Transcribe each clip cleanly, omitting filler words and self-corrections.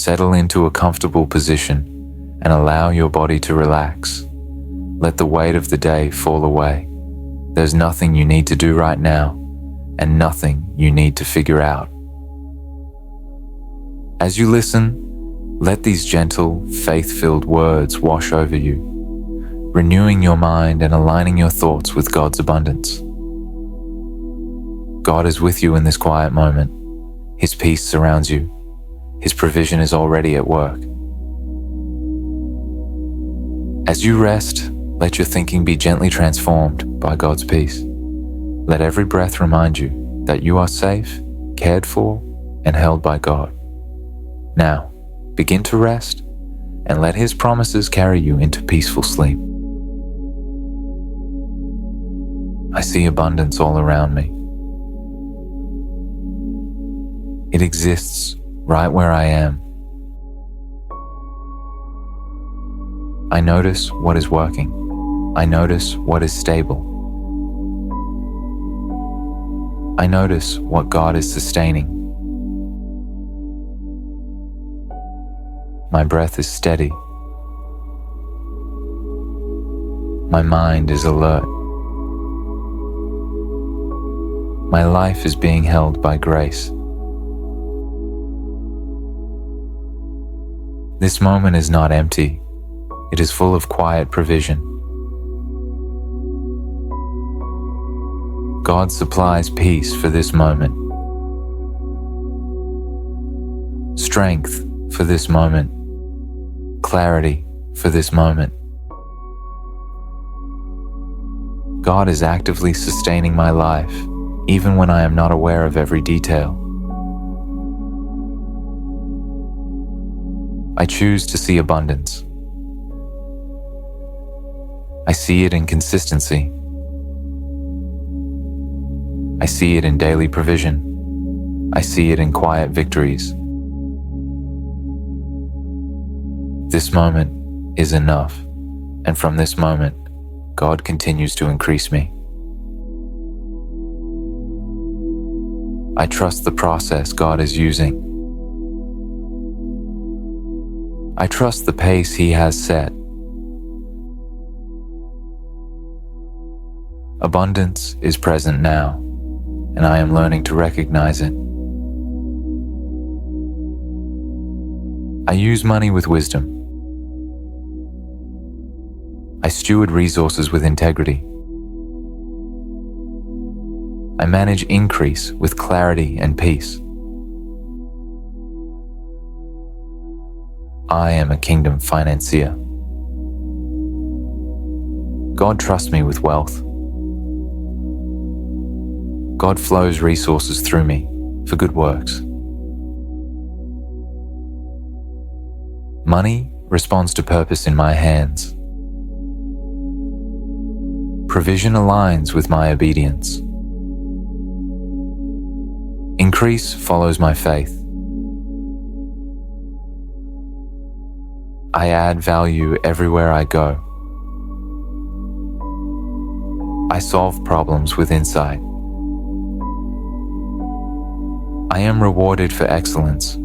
Settle into a comfortable position and allow your body to relax. Let the weight of the day fall away. There's nothing you need to do right now, and nothing you need to figure out. As you listen, let these gentle, faith-filled words wash over you, renewing your mind and aligning your thoughts with God's abundance. God is with you in this quiet moment. His peace surrounds you. His provision is already at work. As you rest, let your thinking be gently transformed by God's peace. Let every breath remind you that you are safe, cared for, and held by God. Now, begin to rest and let His promises carry you into peaceful sleep. I see abundance all around me. It exists right where I am. I notice what is working. I notice what is stable. I notice what God is sustaining. My breath is steady. My mind is alert. My life is being held by grace. This moment is not empty. It is full of quiet provision. God supplies peace for this moment, strength for this moment, clarity for this moment. God is actively sustaining my life, even when I am not aware of every detail. I choose to see abundance. I see it in consistency. I see it in daily provision. I see it in quiet victories. This moment is enough, and from this moment, God continues to increase me. I trust the process God is using. I trust the pace He has set. Abundance is present now, and I am learning to recognize it. I use money with wisdom. I steward resources with integrity. I manage increase with clarity and peace. I am a kingdom financier. God trusts me with wealth. God flows resources through me for good works. Money responds to purpose in my hands. Provision aligns with my obedience. Increase follows my faith. I add value everywhere I go. I solve problems with insight. I am rewarded for excellence.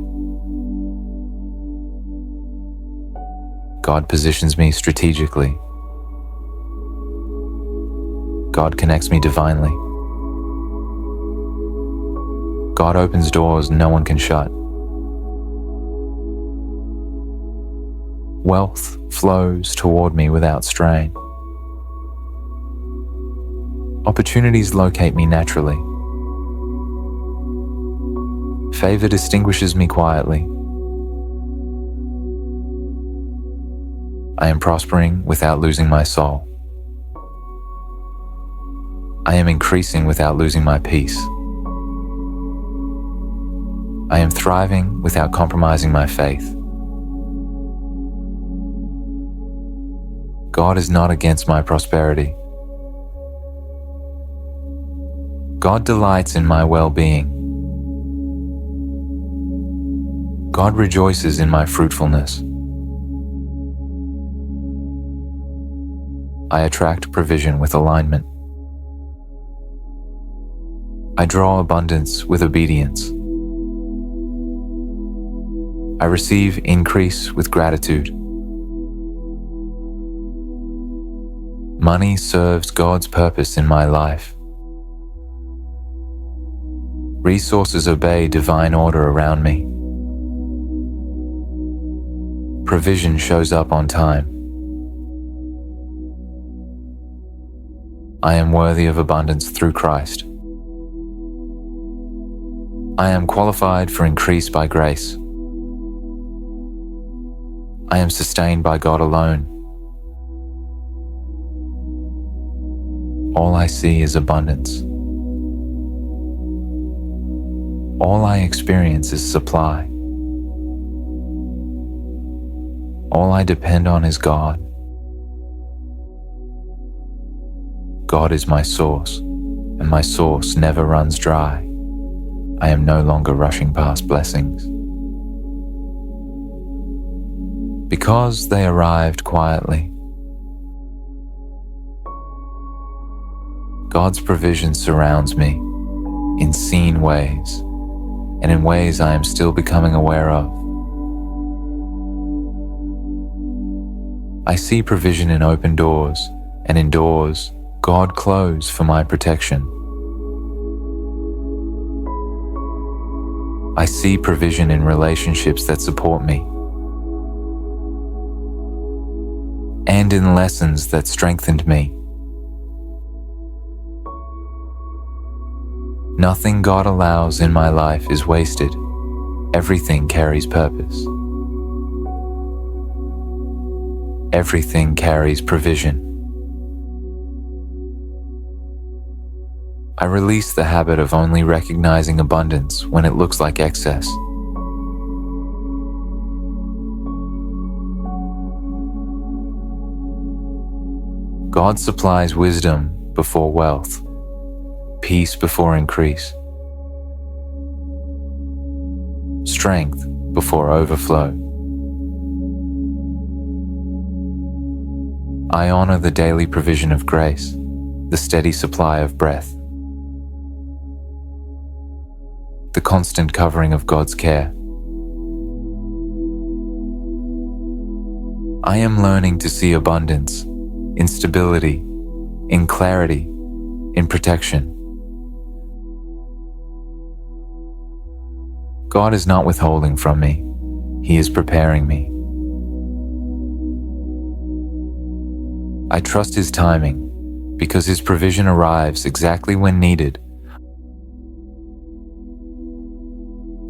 God positions me strategically. God connects me divinely. God opens doors no one can shut. Wealth flows toward me without strain. Opportunities locate me naturally. Favor distinguishes me quietly. I am prospering without losing my soul. I am increasing without losing my peace. I am thriving without compromising my faith. God is not against my prosperity. God delights in my well-being. God rejoices in my fruitfulness. I attract provision with alignment. I draw abundance with obedience. I receive increase with gratitude. Money serves God's purpose in my life. Resources obey divine order around me. Provision shows up on time. I am worthy of abundance through Christ. I am qualified for increase by grace. I am sustained by God alone. All I see is abundance. All I experience is supply. All I depend on is God. God is my source, and my source never runs dry. I am no longer rushing past blessings. Because they arrived quietly. God's provision surrounds me in seen ways and in ways I am still becoming aware of. I see provision in open doors, and in doors God closed for my protection. I see provision in relationships that support me and in lessons that strengthened me. Nothing God allows in my life is wasted. Everything carries purpose. Everything carries provision. I release the habit of only recognizing abundance when it looks like excess. God supplies wisdom before wealth, peace before increase, strength before overflow. I honor the daily provision of grace, the steady supply of breath, the constant covering of God's care. I am learning to see abundance in stability, in clarity, in protection. God is not withholding from me. He is preparing me. I trust His timing because His provision arrives exactly when needed.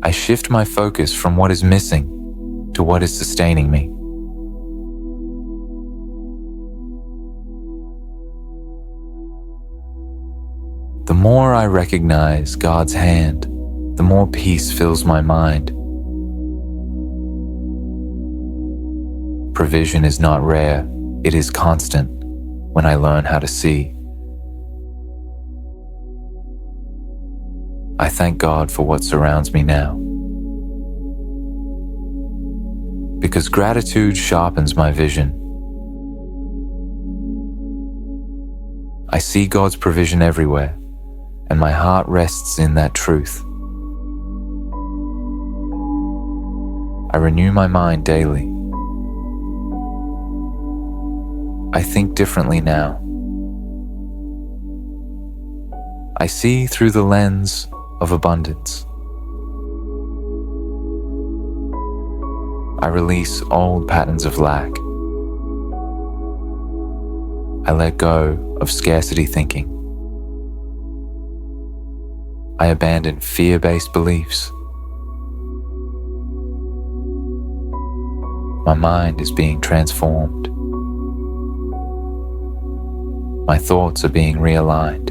I shift my focus from what is missing to what is sustaining me. The more I recognize God's hand, the more peace fills my mind. Provision is not rare, it is constant when I learn how to see. I thank God for what surrounds me now. Because gratitude sharpens my vision. I see God's provision everywhere, and my heart rests in that truth. I renew my mind daily. I think differently now. I see through the lens of abundance. I release old patterns of lack. I let go of scarcity thinking. I abandon fear-based beliefs. My mind is being transformed. My thoughts are being realigned.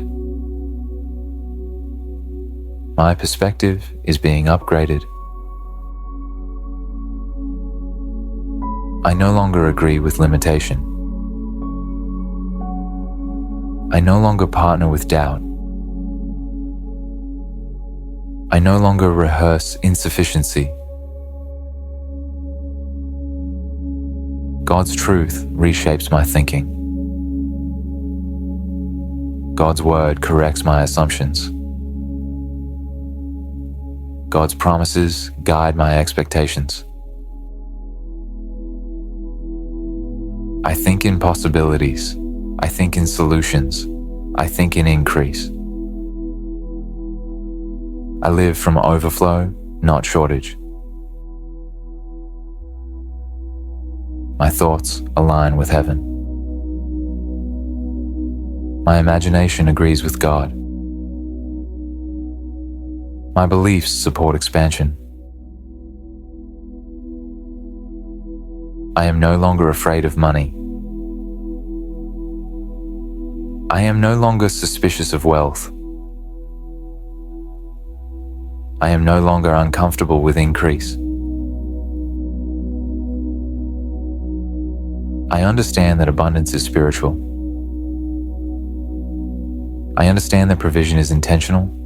My perspective is being upgraded. I no longer agree with limitation. I no longer partner with doubt. I no longer rehearse insufficiency. God's truth reshapes my thinking. God's word corrects my assumptions. God's promises guide my expectations. I think in possibilities. I think in solutions. I think in increase. I live from overflow, not shortage. My thoughts align with heaven. My imagination agrees with God. My beliefs support expansion. I am no longer afraid of money. I am no longer suspicious of wealth. I am no longer uncomfortable with increase. I understand that abundance is spiritual. I understand that provision is intentional.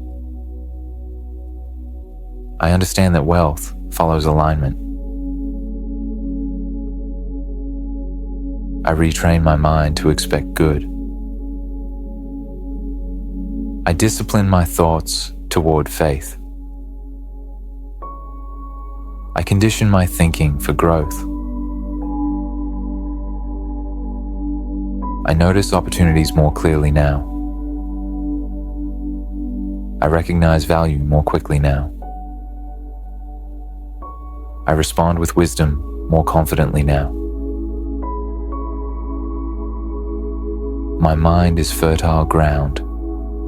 I understand that wealth follows alignment. I retrain my mind to expect good. I discipline my thoughts toward faith. I condition my thinking for growth. I notice opportunities more clearly now. I recognize value more quickly now. I respond with wisdom more confidently now. My mind is fertile ground.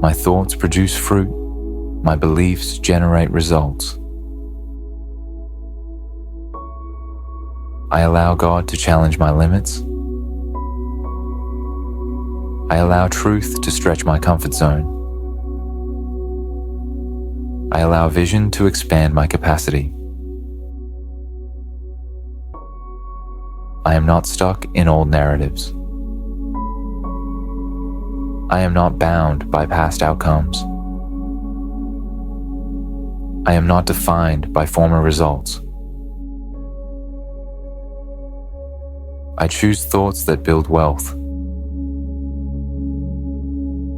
My thoughts produce fruit. My beliefs generate results. I allow God to challenge my limits. I allow truth to stretch my comfort zone. I allow vision to expand my capacity. I am not stuck in old narratives. I am not bound by past outcomes. I am not defined by former results. I choose thoughts that build wealth.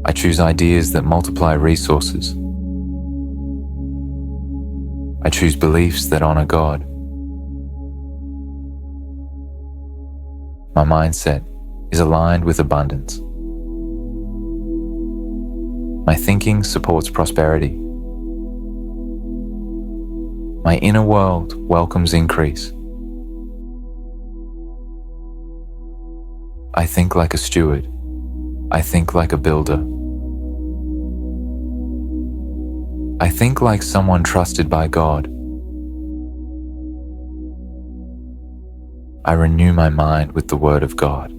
I choose ideas that multiply resources. I choose beliefs that honor God. My mindset is aligned with abundance. My thinking supports prosperity. My inner world welcomes increase. I think like a steward. I think like a builder. I think like someone trusted by God. I renew my mind with the Word of God.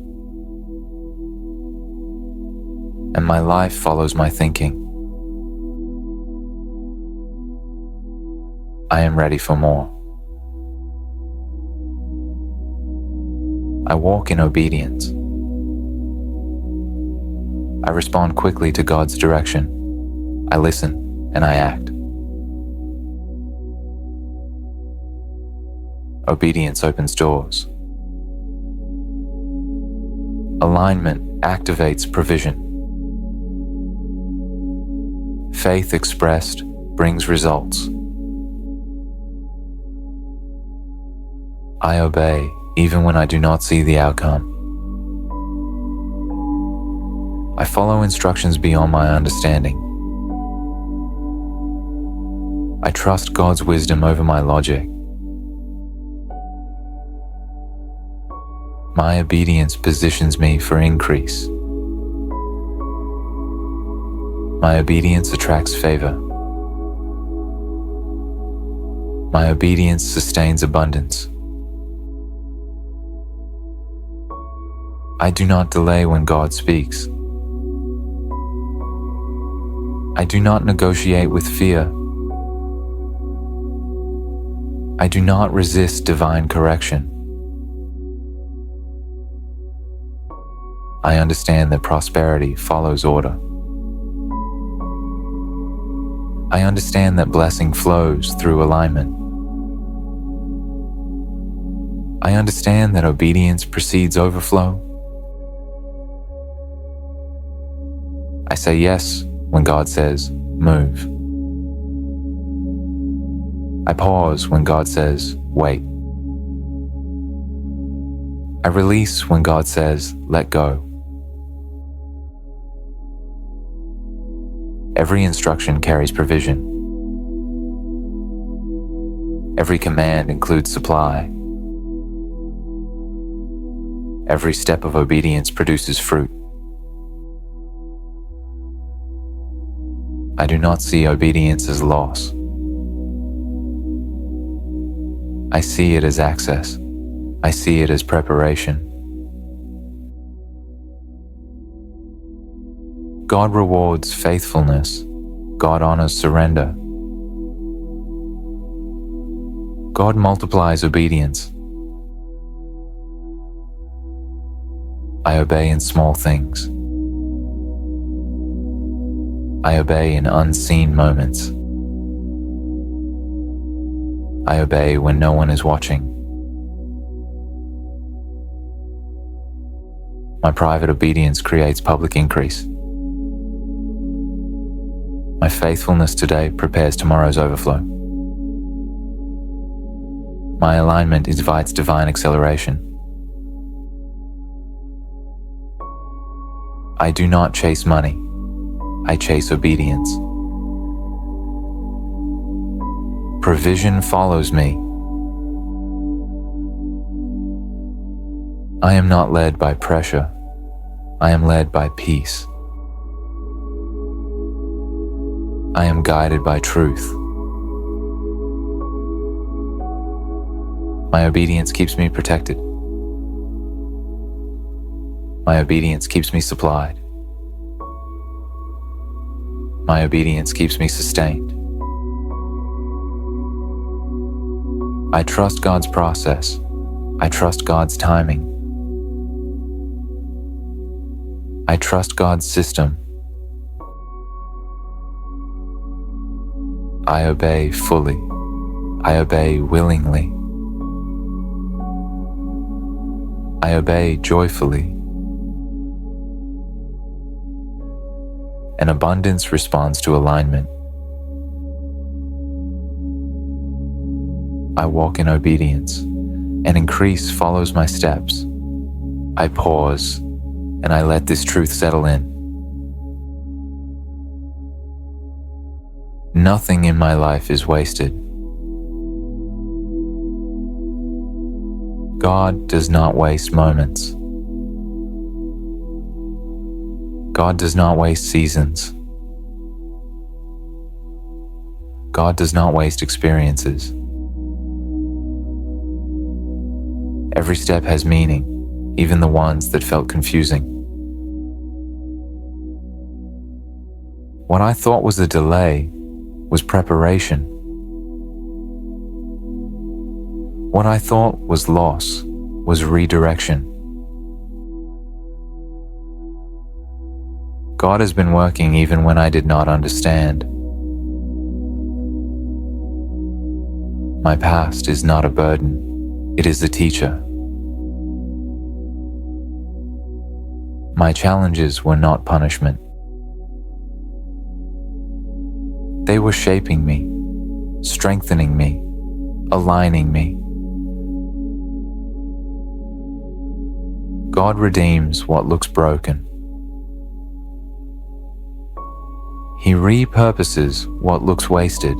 And my life follows my thinking. I am ready for more. I walk in obedience. I respond quickly to God's direction. I listen and I act. Obedience opens doors. Alignment activates provision. Faith expressed brings results. I obey even when I do not see the outcome. I follow instructions beyond my understanding. I trust God's wisdom over my logic. My obedience positions me for increase. My obedience attracts favor. My obedience sustains abundance. I do not delay when God speaks. I do not negotiate with fear. I do not resist divine correction. I understand that prosperity follows order. I understand that blessing flows through alignment. I understand that obedience precedes overflow. I say yes when God says, move. I pause when God says, wait. I release when God says, let go. Every instruction carries provision. Every command includes supply. Every step of obedience produces fruit. I do not see obedience as loss. I see it as access. I see it as preparation. God rewards faithfulness. God honors surrender. God multiplies obedience. I obey in small things. I obey in unseen moments. I obey when no one is watching. My private obedience creates public increase. My faithfulness today prepares tomorrow's overflow. My alignment invites divine acceleration. I do not chase money. I chase obedience. Provision follows me. I am not led by pressure. I am led by peace. I am guided by truth. My obedience keeps me protected. My obedience keeps me supplied. My obedience keeps me sustained. I trust God's process. I trust God's timing. I trust God's system. I obey fully. I obey willingly. I obey joyfully. An abundance responds to alignment. I walk in obedience. An increase follows my steps. I pause, and I let this truth settle in. Nothing in my life is wasted. God does not waste moments. God does not waste seasons. God does not waste experiences. Every step has meaning, even the ones that felt confusing. What I thought was a delay was preparation. What I thought was loss was redirection. God has been working even when I did not understand. My past is not a burden, it is a teacher. My challenges were not punishment. They were shaping me, strengthening me, aligning me. God redeems what looks broken. He repurposes what looks wasted.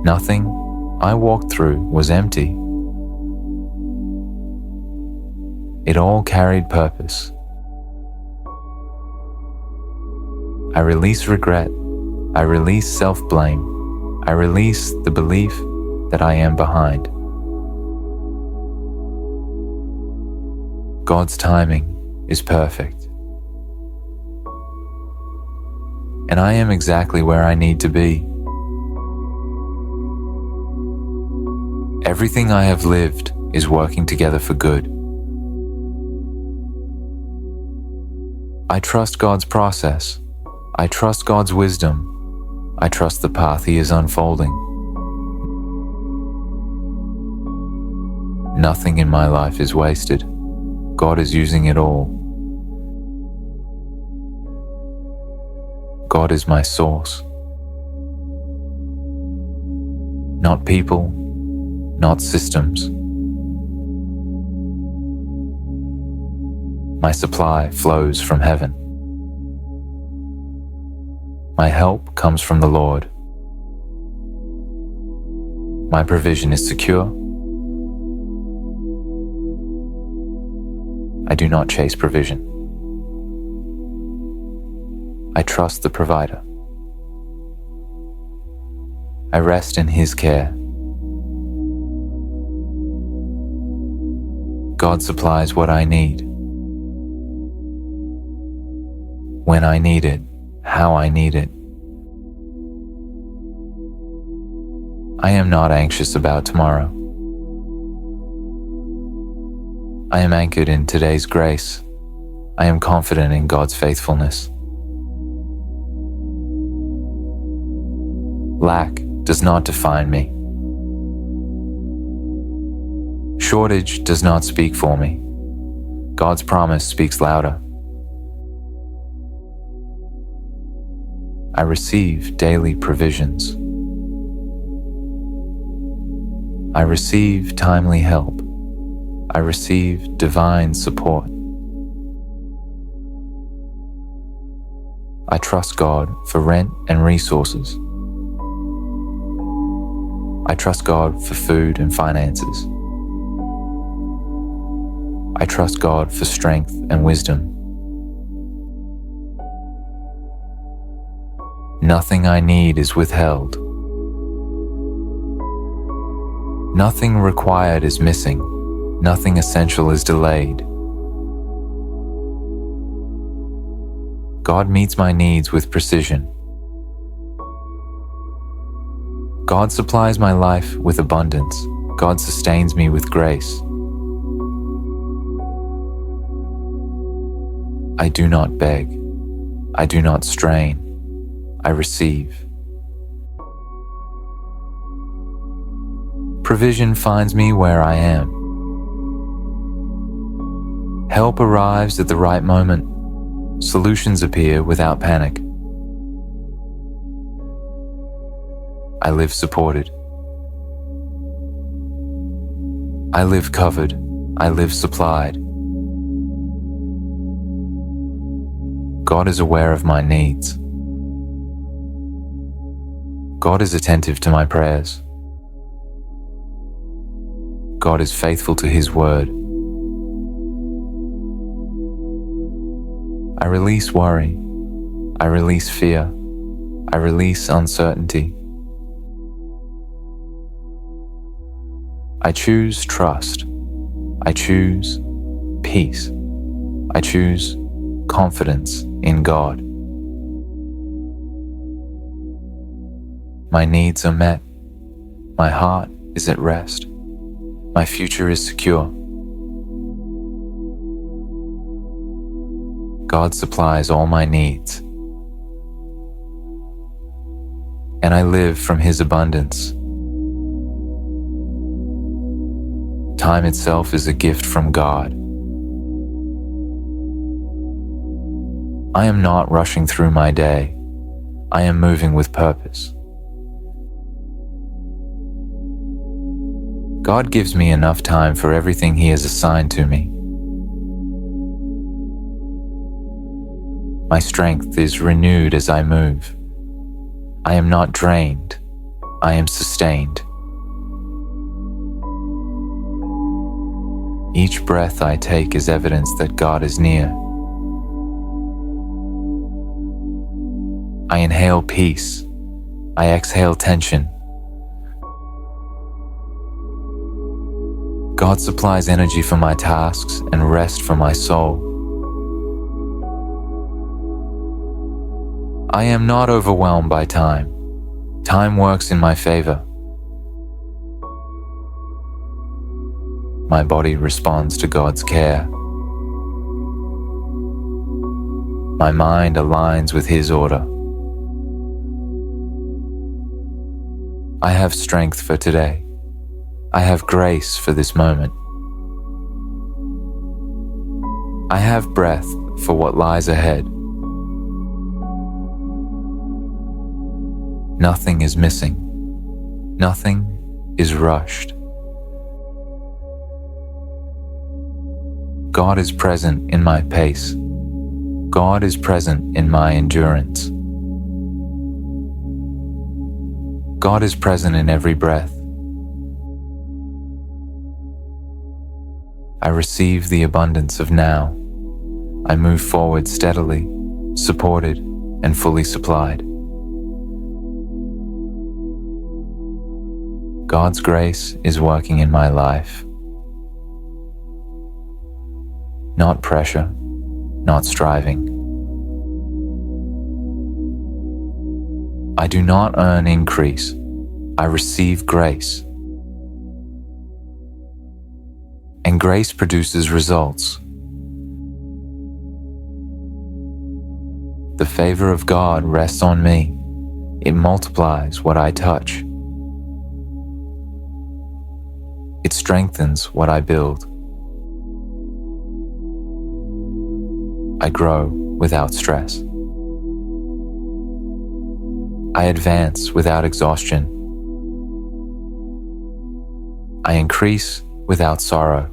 Nothing I walked through was empty. It all carried purpose. I release regret. I release self-blame. I release the belief that I am behind. God's timing is perfect. And I am exactly where I need to be. Everything I have lived is working together for good. I trust God's process. I trust God's wisdom. I trust the path He is unfolding. Nothing in my life is wasted. God is using it all. God is my source. Not people, not systems. My supply flows from heaven. My help comes from the Lord. My provision is secure. I do not chase provision. I trust the provider. I rest in His care. God supplies what I need. When I need it, how I need it. I am not anxious about tomorrow. I am anchored in today's grace. I am confident in God's faithfulness. Lack does not define me. Shortage does not speak for me. God's promise speaks louder. I receive daily provisions. I receive timely help. I receive divine support. I trust God for rent and resources. I trust God for food and finances. I trust God for strength and wisdom. Nothing I need is withheld. Nothing required is missing. Nothing essential is delayed. God meets my needs with precision. God supplies my life with abundance. God sustains me with grace. I do not beg. I do not strain. I receive. Provision finds me where I am. Help arrives at the right moment. Solutions appear without panic. I live supported. I live covered. I live supplied. God is aware of my needs. God is attentive to my prayers. God is faithful to His word. I release worry. I release fear. I release uncertainty. I choose trust. I choose peace. I choose confidence in God. My needs are met. My heart is at rest. My future is secure. God supplies all my needs, and I live from His abundance. Time itself is a gift from God. I am not rushing through my day. I am moving with purpose. God gives me enough time for everything He has assigned to me. My strength is renewed as I move. I am not drained. I am sustained. Each breath I take is evidence that God is near. I inhale peace. I exhale tension. God supplies energy for my tasks and rest for my soul. I am not overwhelmed by time. Time works in my favor. My body responds to God's care. My mind aligns with His order. I have strength for today. I have grace for this moment. I have breath for what lies ahead. Nothing is missing. Nothing is rushed. God is present in my pace. God is present in my endurance. God is present in every breath. I receive the abundance of now. I move forward steadily, supported and fully supplied. God's grace is working in my life. Not pressure, not striving. I do not earn increase. I receive grace. And grace produces results. The favor of God rests on me. It multiplies what I touch. It strengthens what I build. I grow without stress. I advance without exhaustion. I increase without sorrow.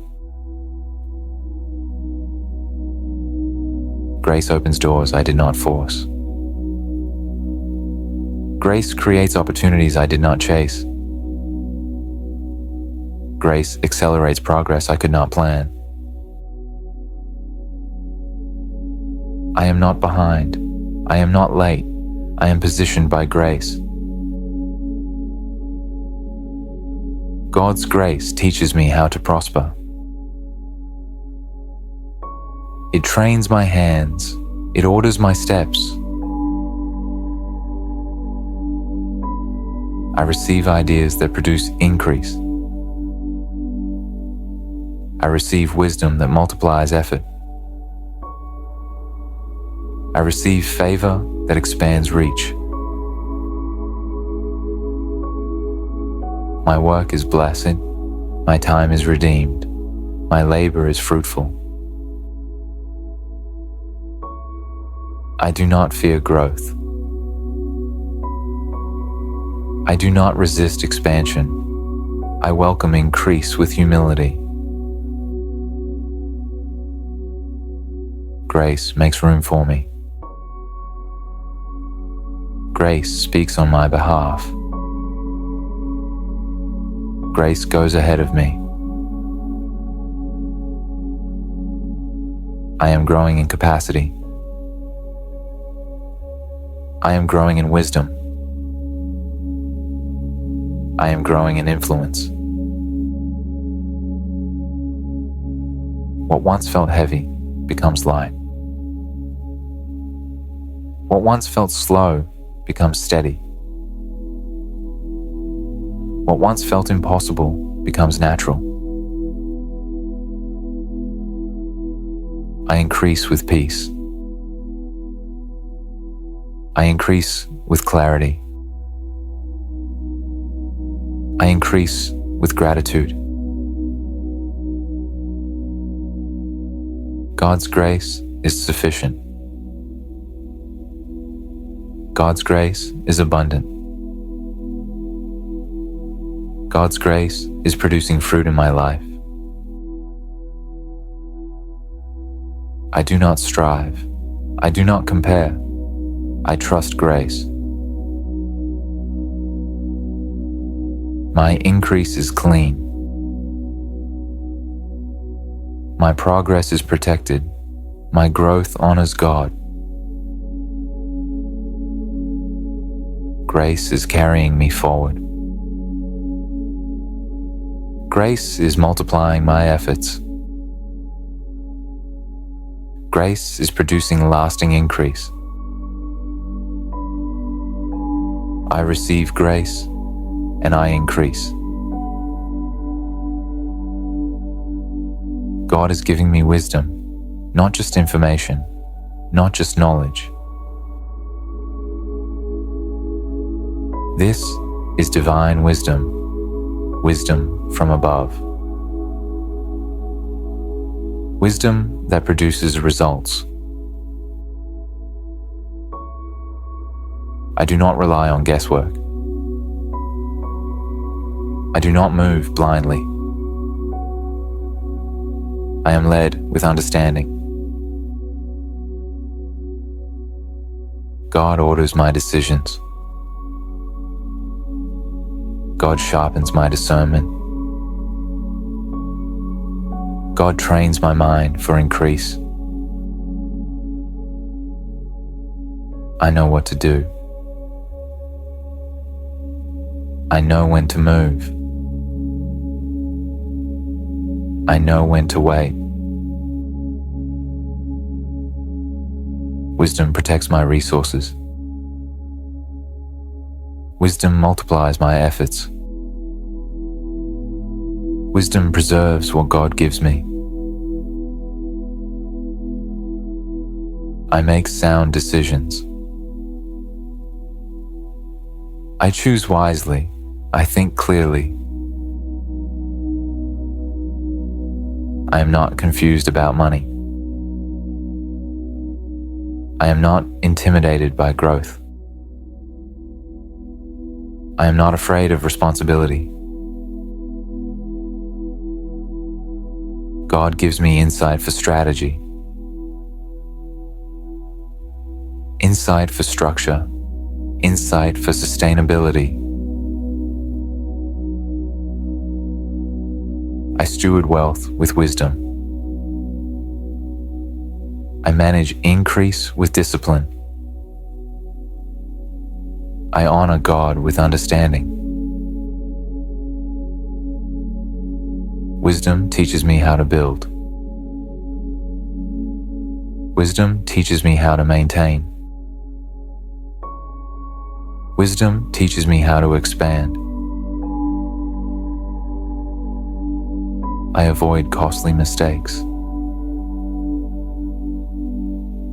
Grace opens doors I did not force. Grace creates opportunities I did not chase. Grace accelerates progress I could not plan. I am not behind. I am not late. I am positioned by grace. God's grace teaches me how to prosper. It trains my hands. It orders my steps. I receive ideas that produce increase. I receive wisdom that multiplies effort. I receive favor that expands reach. My work is blessed. My time is redeemed. My labor is fruitful. I do not fear growth. I do not resist expansion. I welcome increase with humility. Grace makes room for me. Grace speaks on my behalf. Grace goes ahead of me. I am growing in capacity. I am growing in wisdom. I am growing in influence. What once felt heavy becomes light. What once felt slow becomes steady. What once felt impossible becomes natural. I increase with peace. I increase with clarity. I increase with gratitude. God's grace is sufficient. God's grace is abundant. God's grace is producing fruit in my life. I do not strive. I do not compare. I trust grace. My increase is clean. My progress is protected. My growth honors God. Grace is carrying me forward. Grace is multiplying my efforts. Grace is producing lasting increase. I receive grace and I increase. God is giving me wisdom, not just information, not just knowledge. This is divine wisdom, wisdom from above. Wisdom that produces results. I do not rely on guesswork. I do not move blindly. I am led with understanding. God orders my decisions. God sharpens my discernment. God trains my mind for increase. I know what to do. I know when to move. I know when to wait. Wisdom protects my resources. Wisdom multiplies my efforts. Wisdom preserves what God gives me. I make sound decisions. I choose wisely. I think clearly. I am not confused about money. I am not intimidated by growth. I am not afraid of responsibility. God gives me insight for strategy, insight for structure, insight for sustainability. I steward wealth with wisdom. I manage increase with discipline. I honor God with understanding. Wisdom teaches me how to build. Wisdom teaches me how to maintain. Wisdom teaches me how to expand. I avoid costly mistakes.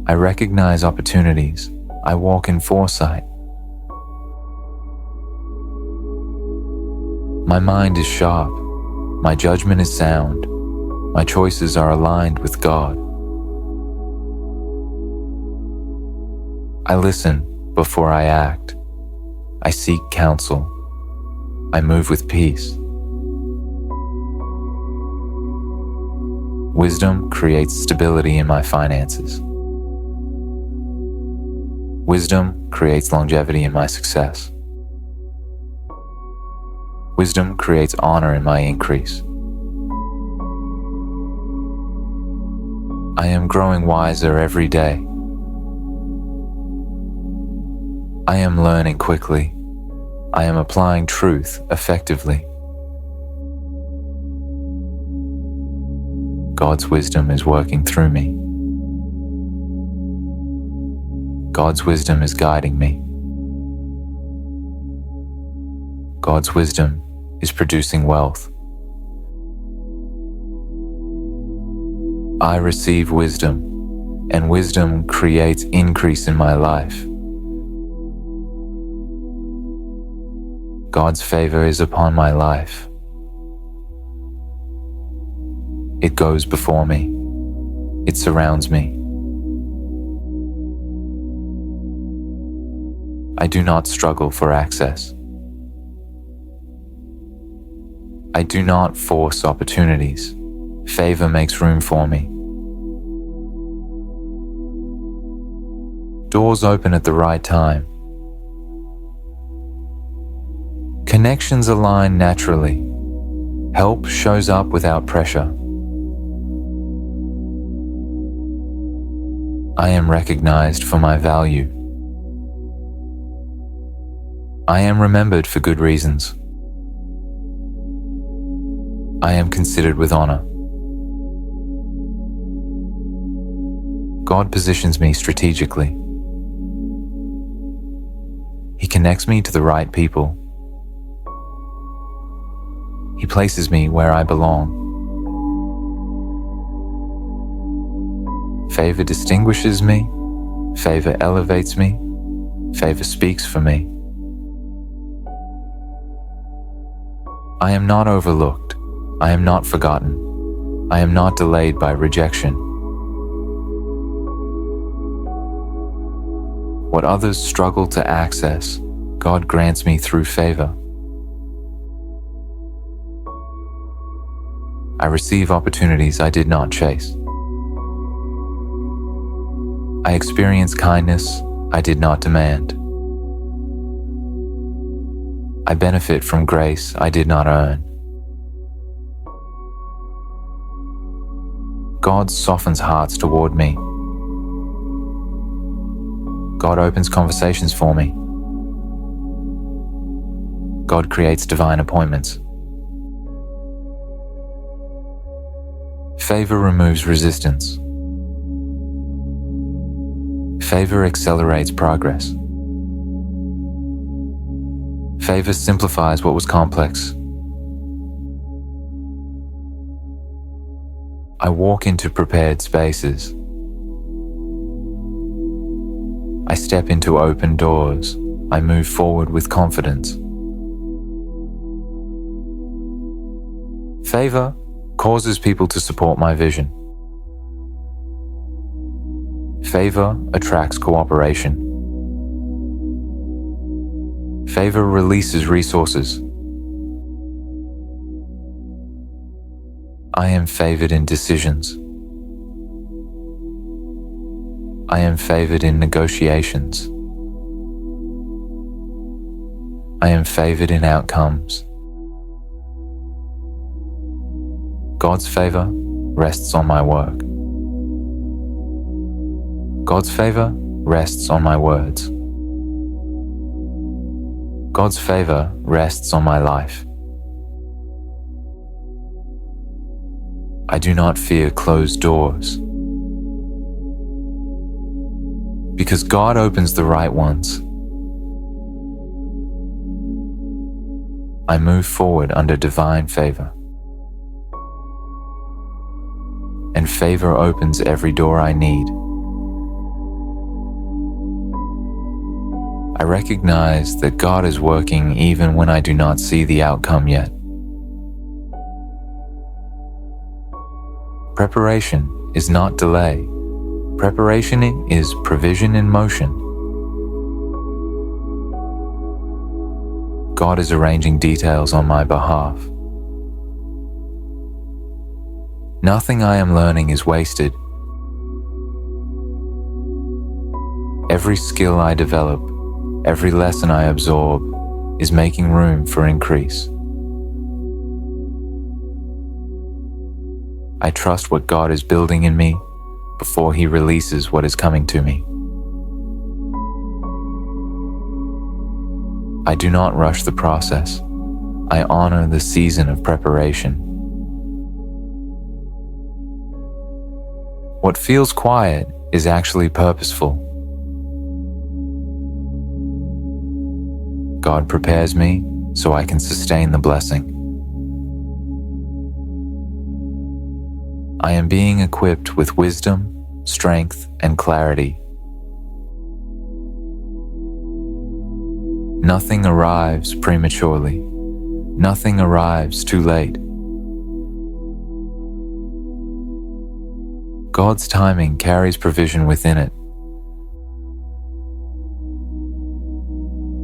I recognize opportunities. I walk in foresight. My mind is sharp. My judgment is sound. My choices are aligned with God. I listen before I act. I seek counsel. I move with peace. Wisdom creates stability in my finances. Wisdom creates longevity in my success. Wisdom creates honor in my increase. I am growing wiser every day. I am learning quickly. I am applying truth effectively. God's wisdom is working through me. God's wisdom is guiding me. God's wisdom is producing wealth. I receive wisdom, and wisdom creates increase in my life. God's favor is upon my life. It goes before me. It surrounds me. I do not struggle for access. I do not force opportunities. Favor makes room for me. Doors open at the right time. Connections align naturally. Help shows up without pressure. I am recognized for my value. I am remembered for good reasons. I am considered with honor. God positions me strategically. He connects me to the right people. He places me where I belong. Favor distinguishes me. Favor elevates me. Favor speaks for me. I am not overlooked. I am not forgotten. I am not delayed by rejection. What others struggle to access, God grants me through favor. I receive opportunities I did not chase. I experience kindness I did not demand. I benefit from grace I did not earn. God softens hearts toward me. God opens conversations for me. God creates divine appointments. Favor removes resistance. Favor accelerates progress. Favor simplifies what was complex. I walk into prepared spaces. I step into open doors. I move forward with confidence. Favor causes people to support my vision. Favor attracts cooperation. Favor releases resources. I am favored in decisions. I am favored in negotiations. I am favored in outcomes. God's favor rests on my work. God's favor rests on my words. God's favor rests on my life. I do not fear closed doors, because God opens the right ones. I move forward under divine favor, and favor opens every door I need. I recognize that God is working even when I do not see the outcome yet. Preparation is not delay. Preparation is provision in motion. God is arranging details on my behalf. Nothing I am learning is wasted. Every skill I develop, every lesson I absorb, is making room for increase. I trust what God is building in me before He releases what is coming to me. I do not rush the process. I honor the season of preparation. What feels quiet is actually purposeful. God prepares me so I can sustain the blessing. I am being equipped with wisdom, strength, and clarity. Nothing arrives prematurely. Nothing arrives too late. God's timing carries provision within it.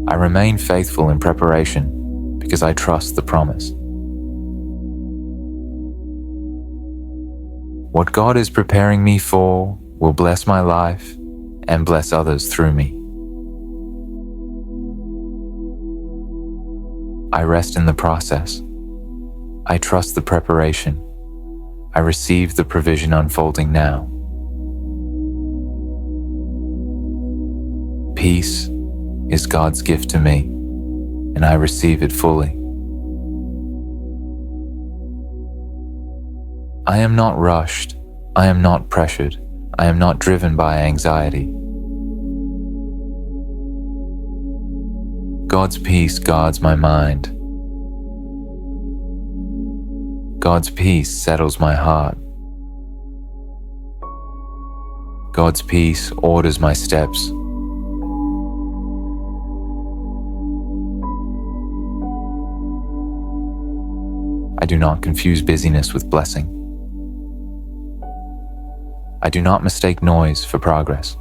I remain faithful in preparation because I trust the promise. What God is preparing me for will bless my life and bless others through me. I rest in the process. I trust the preparation. I receive the provision unfolding now. Peace is God's gift to me, and I receive it fully. I am not rushed. I am not pressured. I am not driven by anxiety. God's peace guards my mind. God's peace settles my heart. God's peace orders my steps. I do not confuse busyness with blessing. I do not mistake noise for progress.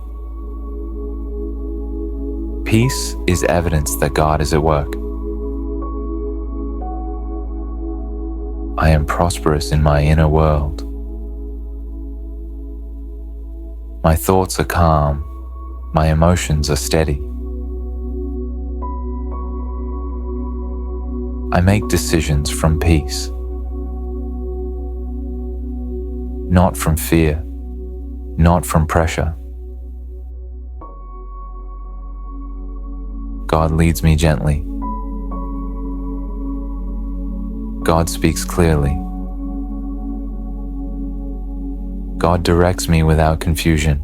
Peace is evidence that God is at work. I am prosperous in my inner world. My thoughts are calm. My emotions are steady. I make decisions from peace, not from fear, not from pressure. God leads me gently. God speaks clearly. God directs me without confusion.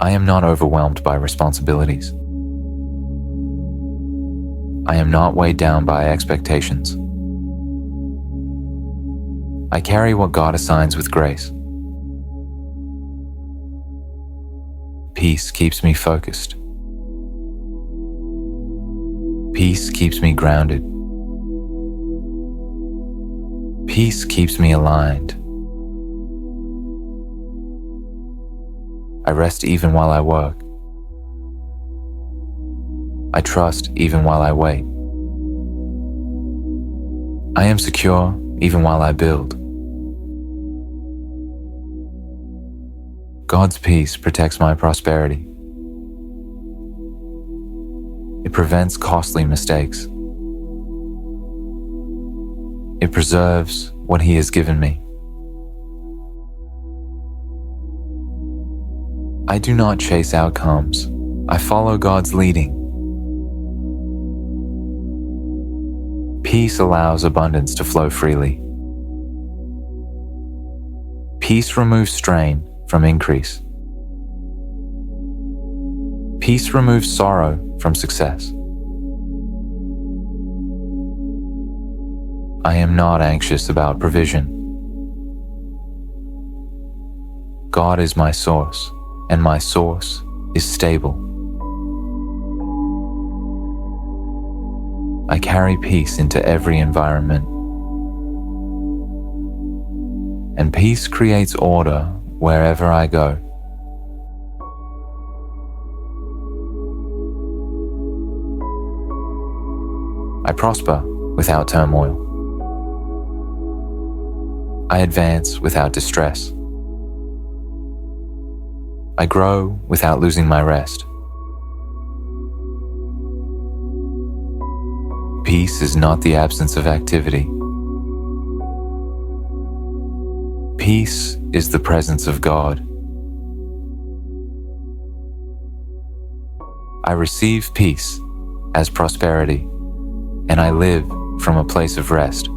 I am not overwhelmed by responsibilities. I am not weighed down by expectations. I carry what God assigns with grace. Peace keeps me focused. Peace keeps me grounded. Peace keeps me aligned. I rest even while I work. I trust even while I wait. I am secure even while I build. God's peace protects my prosperity. It prevents costly mistakes. It preserves what He has given me. I do not chase outcomes. I follow God's leading. Peace allows abundance to flow freely. Peace removes strain from increase. Peace removes sorrow from success. I am not anxious about provision. God is my source, and my source is stable. I carry peace into every environment. And peace creates order wherever I go. I prosper without turmoil. I advance without distress. I grow without losing my rest. Peace is not the absence of activity. Peace is the presence of God. I receive peace as prosperity, and I live from a place of rest.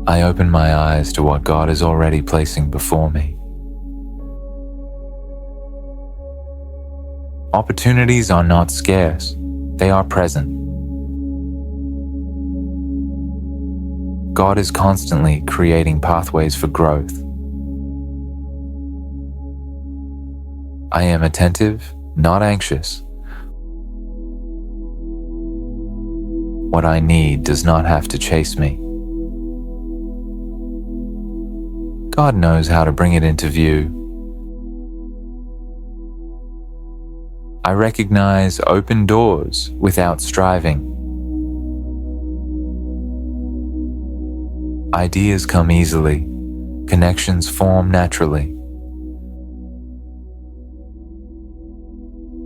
I open my eyes to what God is already placing before me. Opportunities are not scarce, they are present. God is constantly creating pathways for growth. I am attentive, not anxious. What I need does not have to chase me. God knows how to bring it into view. I recognize open doors without striving. Ideas come easily. Connections form naturally.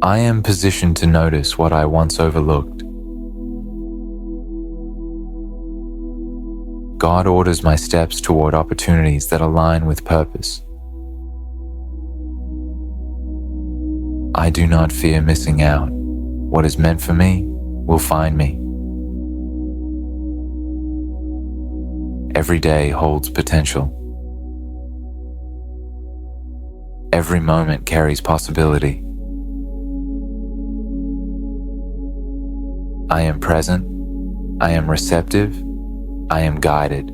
I am positioned to notice what I once overlooked. God orders my steps toward opportunities that align with purpose. I do not fear missing out. What is meant for me will find me. Every day holds potential. Every moment carries possibility. I am present. I am receptive. I am guided.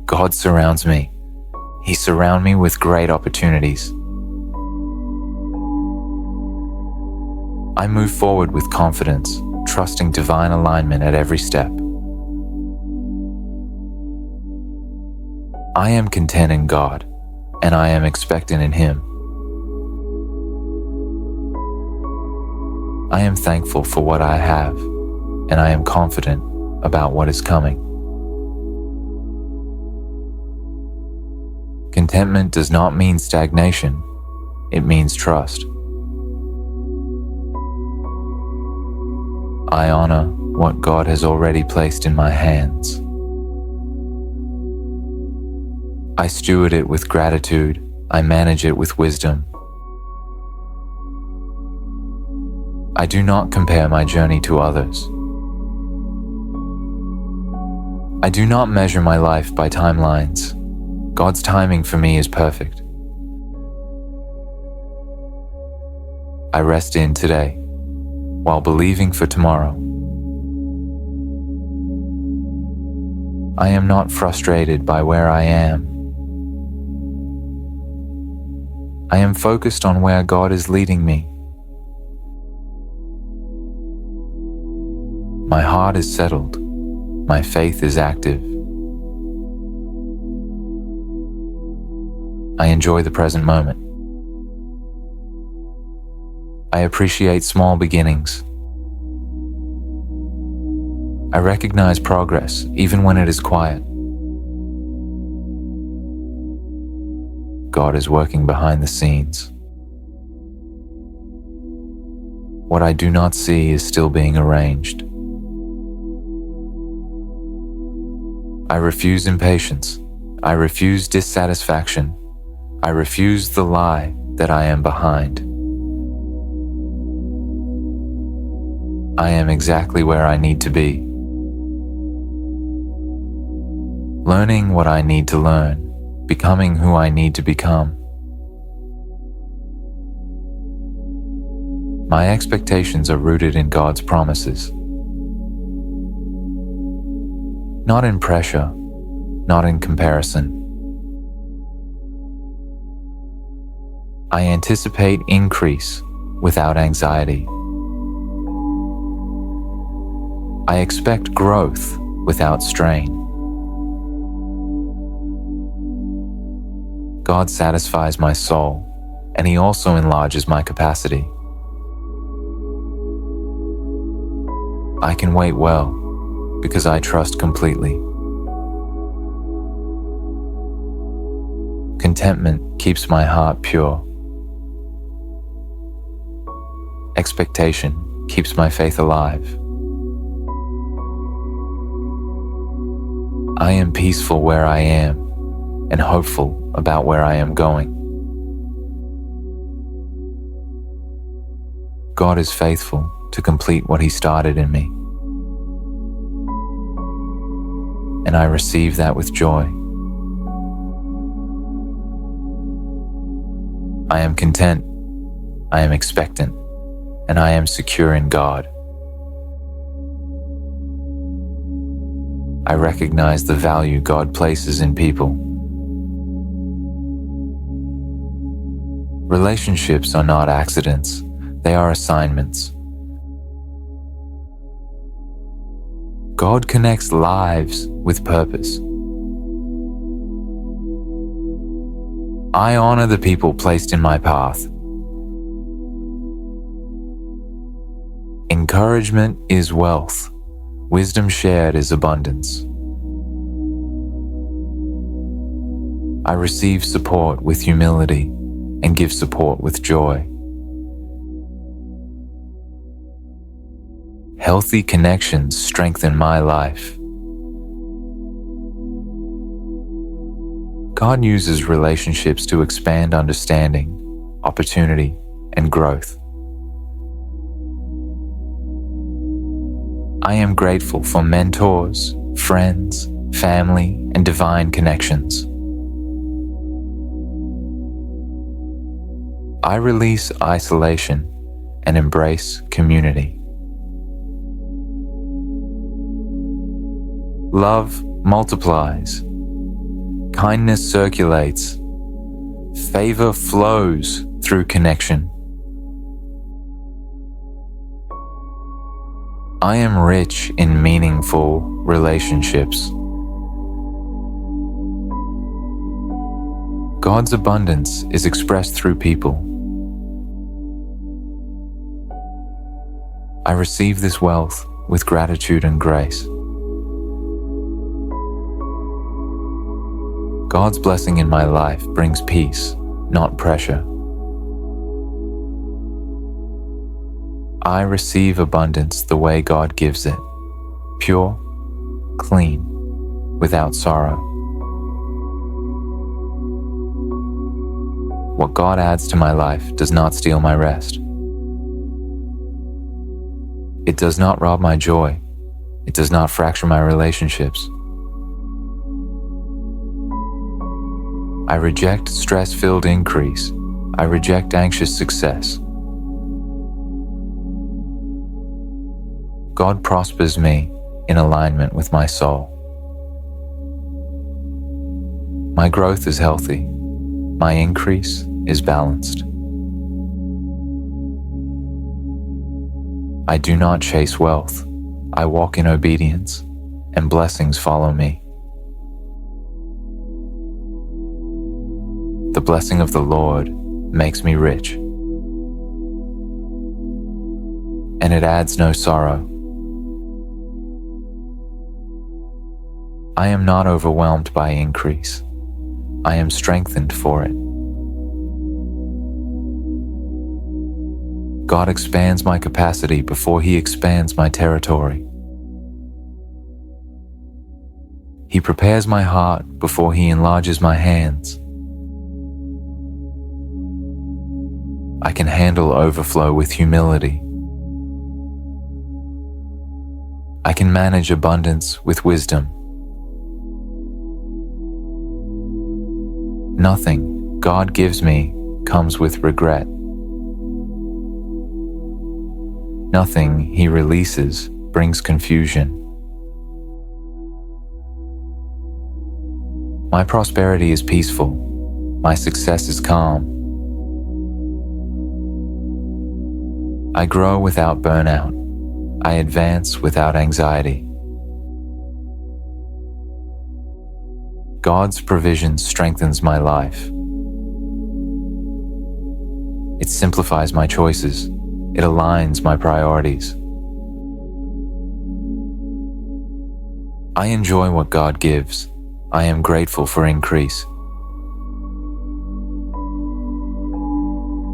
God surrounds me. He surrounds me with great opportunities. I move forward with confidence, trusting divine alignment at every step. I am content in God, and I am expectant in Him. I am thankful for what I have, and I am confident about what is coming. Contentment does not mean stagnation, it means trust. I honor what God has already placed in my hands. I steward it with gratitude, I manage it with wisdom. I do not compare my journey to others. I do not measure my life by timelines. God's timing for me is perfect. I rest in today, while believing for tomorrow. I am not frustrated by where I am. I am focused on where God is leading me. My heart is settled. My faith is active. I enjoy the present moment. I appreciate small beginnings. I recognize progress even when it is quiet. God is working behind the scenes. What I do not see is still being arranged. I refuse impatience. I refuse dissatisfaction. I refuse the lie that I am behind. I am exactly where I need to be. Learning what I need to learn, becoming who I need to become. My expectations are rooted in God's promises. Not in pressure, not in comparison. I anticipate increase without anxiety. I expect growth without strain. God satisfies my soul, and He also enlarges my capacity. I can wait well, because I trust completely. Contentment keeps my heart pure. Expectation keeps my faith alive. I am peaceful where I am and hopeful about where I am going. God is faithful to complete what He started in me, and I receive that with joy. I am content, I am expectant, and I am secure in God. I recognize the value God places in people. Relationships are not accidents, they are assignments. God connects lives with purpose. I honor the people placed in my path. Encouragement is wealth. Wisdom shared is abundance. I receive support with humility and give support with joy. Healthy connections strengthen my life. God uses relationships to expand understanding, opportunity, and growth. I am grateful for mentors, friends, family, and divine connections. I release isolation and embrace community. Love multiplies. Kindness circulates. Favor flows through connection. I am rich in meaningful relationships. God's abundance is expressed through people. I receive this wealth with gratitude and grace. God's blessing in my life brings peace, not pressure. I receive abundance the way God gives it, pure, clean, without sorrow. What God adds to my life does not steal my rest. It does not rob my joy. It does not fracture my relationships. I reject stress-filled increase. I reject anxious success. God prospers me in alignment with my soul. My growth is healthy. My increase is balanced. I do not chase wealth. I walk in obedience, and blessings follow me. The blessing of the Lord makes me rich, and it adds no sorrow. I am not overwhelmed by increase. I am strengthened for it. God expands my capacity before He expands my territory. He prepares my heart before He enlarges my hands. I can handle overflow with humility. I can manage abundance with wisdom. Nothing God gives me comes with regret. Nothing He releases brings confusion. My prosperity is peaceful. My success is calm. I grow without burnout. I advance without anxiety. God's provision strengthens my life. It simplifies my choices. It aligns my priorities. I enjoy what God gives. I am grateful for increase.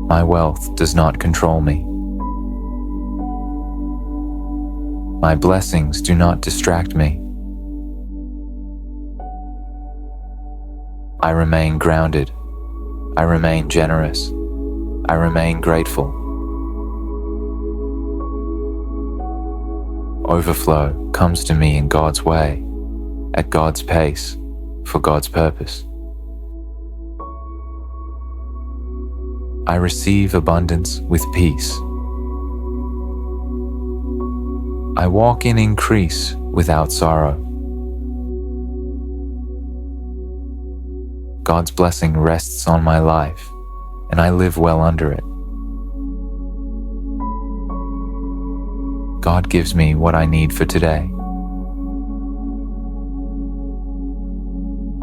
My wealth does not control me. My blessings do not distract me. I remain grounded. I remain generous. I remain grateful. Overflow comes to me in God's way, at God's pace, for God's purpose. I receive abundance with peace. I walk in increase without sorrow. God's blessing rests on my life, and I live well under it. God gives me what I need for today.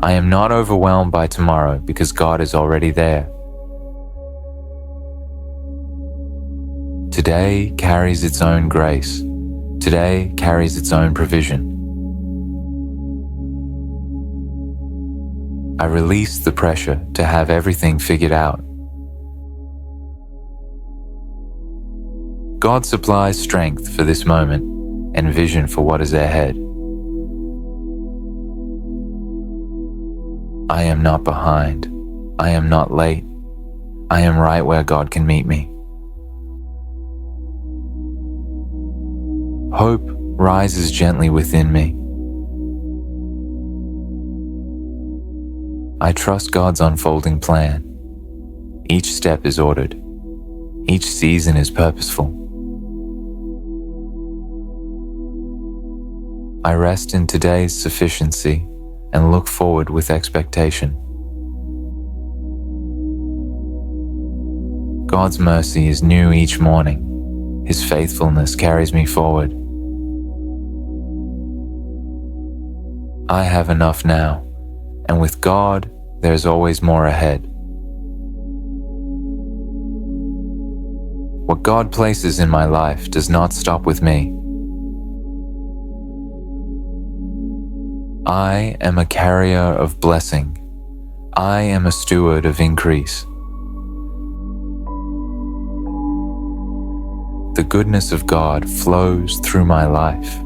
I am not overwhelmed by tomorrow because God is already there. Today carries its own grace. Today carries its own provision. I release the pressure to have everything figured out. God supplies strength for this moment and vision for what is ahead. I am not behind. I am not late. I am right where God can meet me. Hope rises gently within me. I trust God's unfolding plan. Each step is ordered. Each season is purposeful. I rest in today's sufficiency and look forward with expectation. God's mercy is new each morning. His faithfulness carries me forward. I have enough now, and with God, there's always more ahead. What God places in my life does not stop with me. I am a carrier of blessing. I am a steward of increase. The goodness of God flows through my life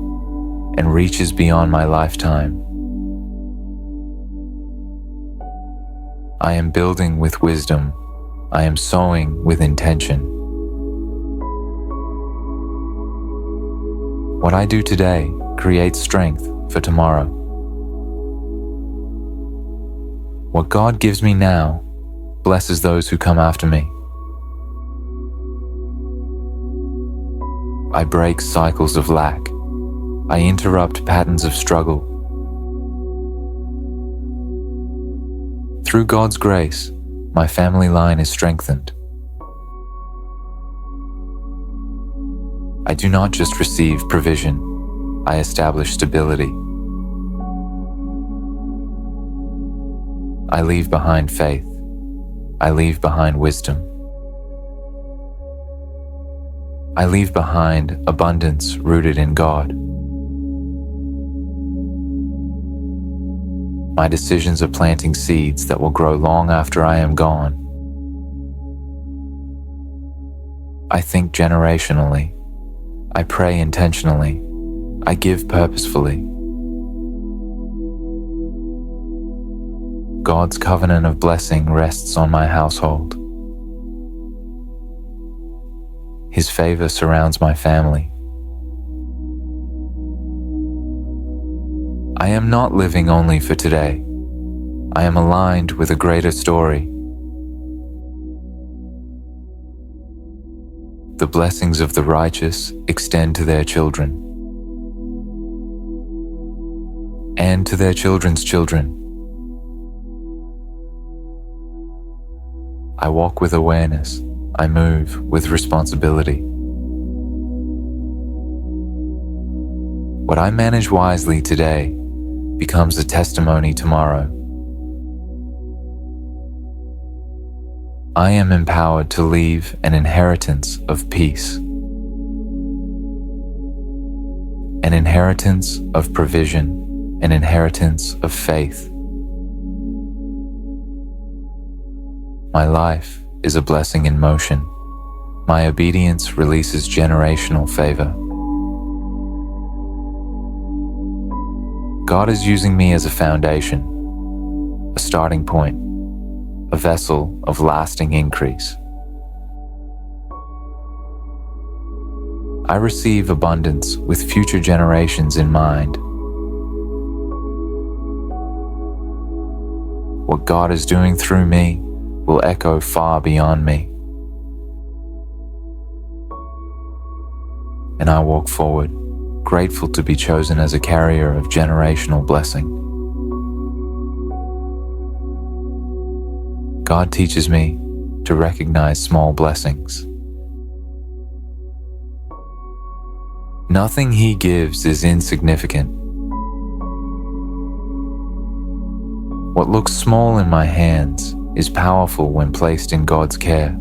and reaches beyond my lifetime. I am building with wisdom. I am sowing with intention. What I do today creates strength for tomorrow. What God gives me now blesses those who come after me. I break cycles of lack. I interrupt patterns of struggle. Through God's grace, my family line is strengthened. I do not just receive provision, I establish stability. I leave behind faith. I leave behind wisdom. I leave behind abundance rooted in God. My decisions are planting seeds that will grow long after I am gone. I think generationally. I pray intentionally. I give purposefully. God's covenant of blessing rests on my household. His favor surrounds my family. I am not living only for today. I am aligned with a greater story. The blessings of the righteous extend to their children and to their children's children. I walk with awareness. I move with responsibility. What I manage wisely today becomes a testimony tomorrow. I am empowered to leave an inheritance of peace, an inheritance of provision, an inheritance of faith. My life is a blessing in motion. My obedience releases generational favor. God is using me as a foundation, a starting point, a vessel of lasting increase. I receive abundance with future generations in mind. What God is doing through me will echo far beyond me. And I walk forward, grateful to be chosen as a carrier of generational blessing. God teaches me to recognize small blessings. Nothing He gives is insignificant. What looks small in my hands is powerful when placed in God's care.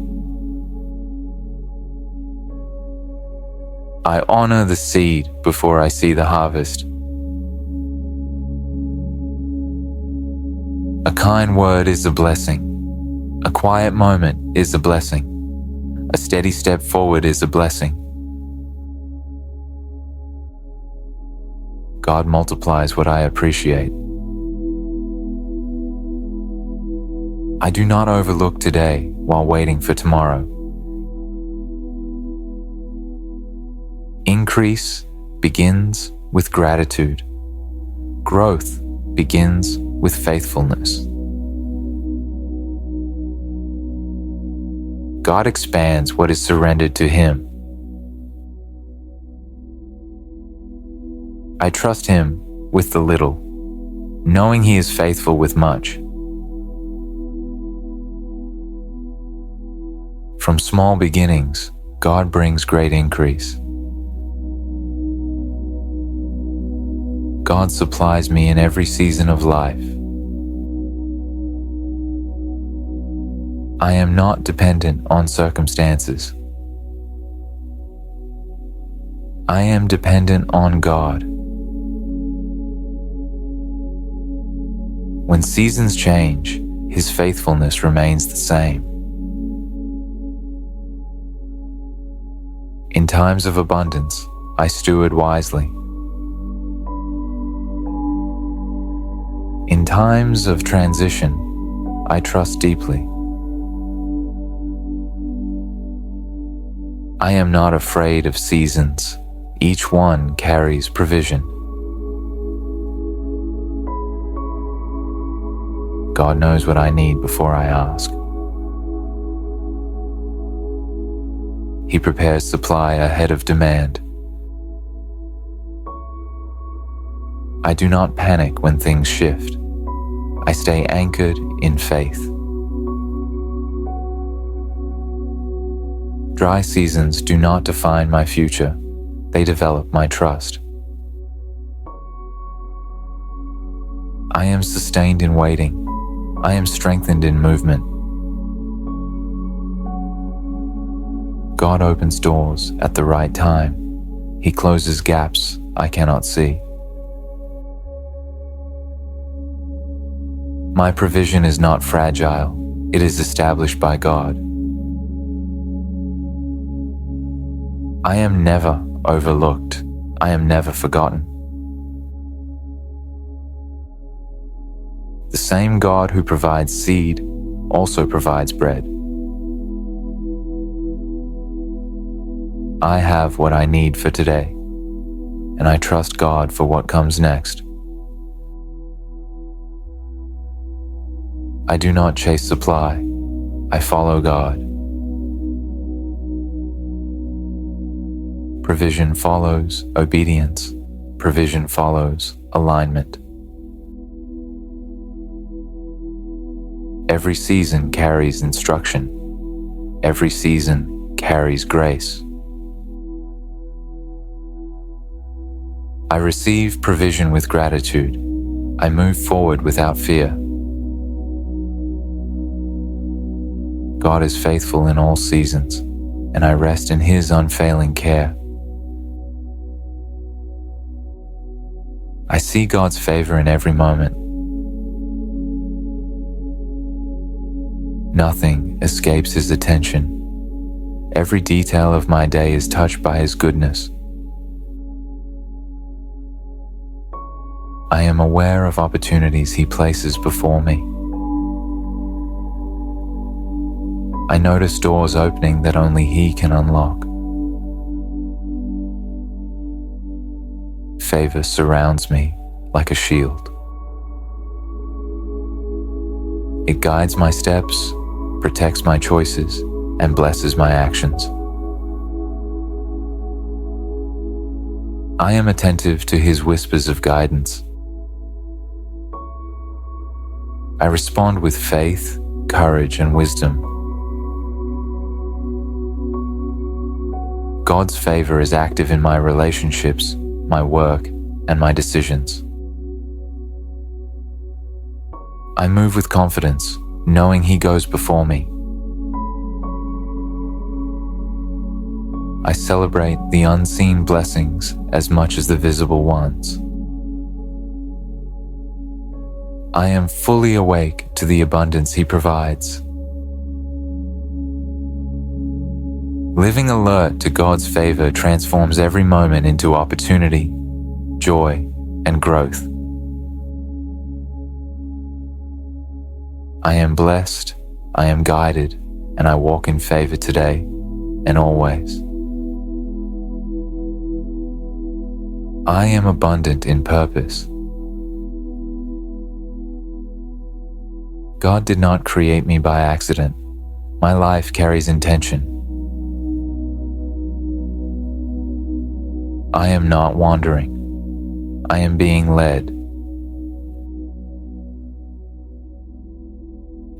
I honor the seed before I see the harvest. A kind word is a blessing. A quiet moment is a blessing. A steady step forward is a blessing. God multiplies what I appreciate. I do not overlook today while waiting for tomorrow. Increase begins with gratitude. Growth begins with faithfulness. God expands what is surrendered to Him. I trust Him with the little, knowing He is faithful with much. From small beginnings, God brings great increase. God supplies me in every season of life. I am not dependent on circumstances. I am dependent on God. When seasons change, His faithfulness remains the same. In times of abundance, I steward wisely. In times of transition, I trust deeply. I am not afraid of seasons. Each one carries provision. God knows what I need before I ask. He prepares supply ahead of demand. I do not panic when things shift. I stay anchored in faith. Dry seasons do not define my future. They develop my trust. I am sustained in waiting. I am strengthened in movement. God opens doors at the right time. He closes gaps I cannot see. My provision is not fragile. It is established by God. I am never overlooked. I am never forgotten. The same God who provides seed also provides bread. I have what I need for today, and I trust God for what comes next. I do not chase supply. I follow God. Provision follows obedience. Provision follows alignment. Every season carries instruction. Every season carries grace. I receive provision with gratitude. I move forward without fear. God is faithful in all seasons, and I rest in His unfailing care. I see God's favor in every moment. Nothing escapes His attention. Every detail of my day is touched by His goodness. I am aware of opportunities He places before me. I notice doors opening that only He can unlock. Favor surrounds me like a shield. It guides my steps, protects my choices, and blesses my actions. I am attentive to His whispers of guidance. I respond with faith, courage, and wisdom. God's favor is active in my relationships, my work, and my decisions. I move with confidence, knowing He goes before me. I celebrate the unseen blessings as much as the visible ones. I am fully awake to the abundance He provides. Living alert to God's favor transforms every moment into opportunity, joy, and growth. I am blessed, I am guided, and I walk in favor today and always. I am abundant in purpose. God did not create me by accident. My life carries intention. I am not wandering. I am being led.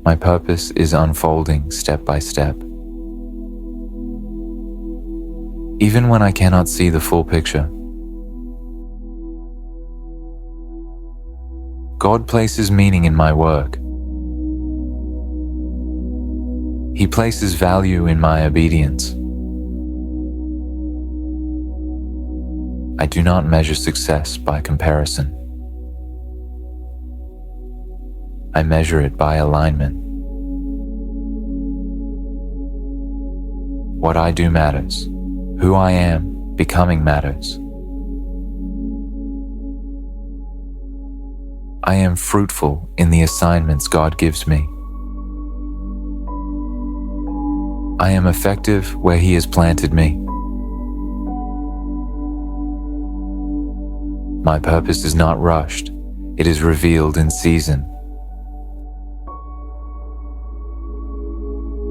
My purpose is unfolding step by step. Even when I cannot see the full picture, God places meaning in my work. He places value in my obedience. I do not measure success by comparison. I measure it by alignment. What I do matters. Who I am becoming matters. I am fruitful in the assignments God gives me. I am effective where He has planted me. My purpose is not rushed. It is revealed in season.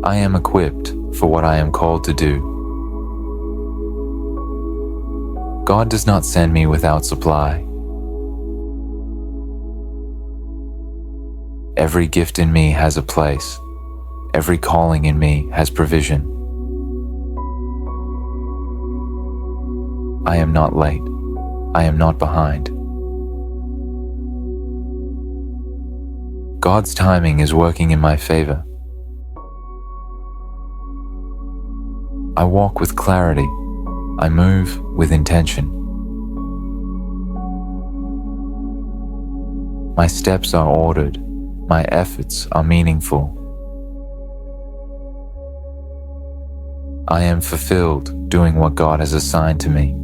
I am equipped for what I am called to do. God does not send me without supply. Every gift in me has a place. Every calling in me has provision. I am not late. I am not behind. God's timing is working in my favor. I walk with clarity. I move with intention. My steps are ordered. My efforts are meaningful. I am fulfilled doing what God has assigned to me.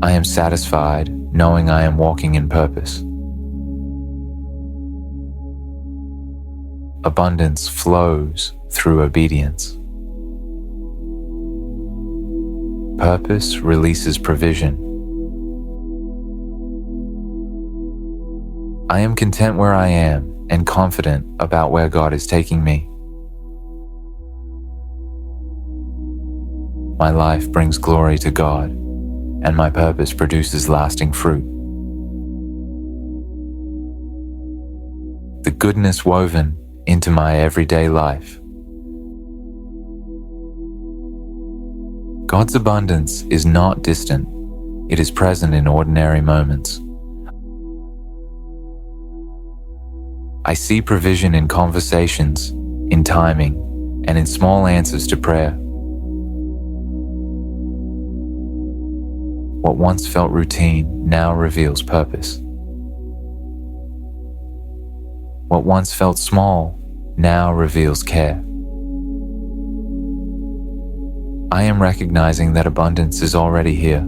I am satisfied knowing I am walking in purpose. Abundance flows through obedience. Purpose releases provision. I am content where I am and confident about where God is taking me. My life brings glory to God, and my purpose produces lasting fruit. The goodness woven into my everyday life. God's abundance is not distant. It is present in ordinary moments. I see provision in conversations, in timing, and in small answers to prayer. What once felt routine now reveals purpose. What once felt small now reveals care. I am recognizing that abundance is already here.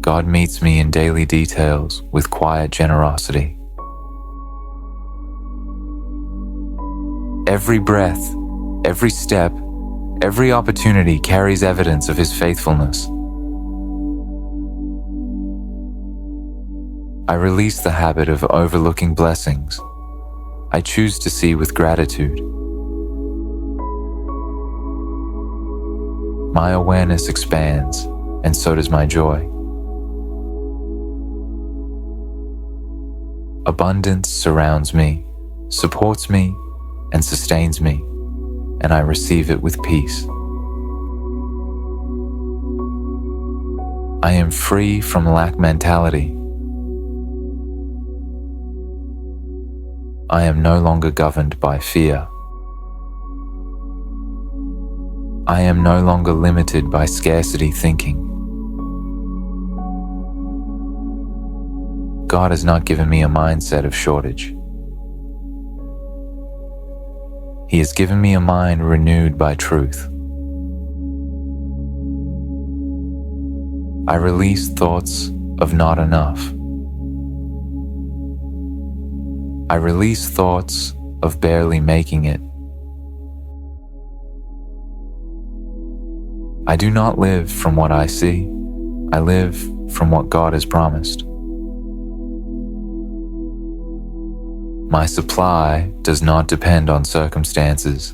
God meets me in daily details with quiet generosity. Every breath, every step, every opportunity carries evidence of His faithfulness. I release the habit of overlooking blessings. I choose to see with gratitude. My awareness expands, and so does my joy. Abundance surrounds me, supports me, and sustains me, and I receive it with peace. I am free from lack mentality. I am no longer governed by fear. I am no longer limited by scarcity thinking. God has not given me a mindset of shortage. He has given me a mind renewed by truth. I release thoughts of not enough. I release thoughts of barely making it. I do not live from what I see. I live from what God has promised. My supply does not depend on circumstances.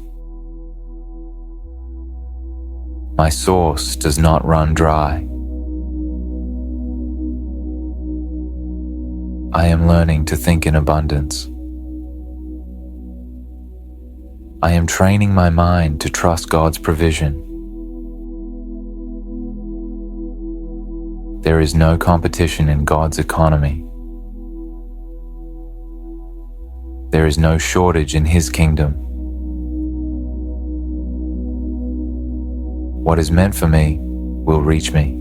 My source does not run dry. I am learning to think in abundance. I am training my mind to trust God's provision. There is no competition in God's economy. There is no shortage in His kingdom. What is meant for me will reach me.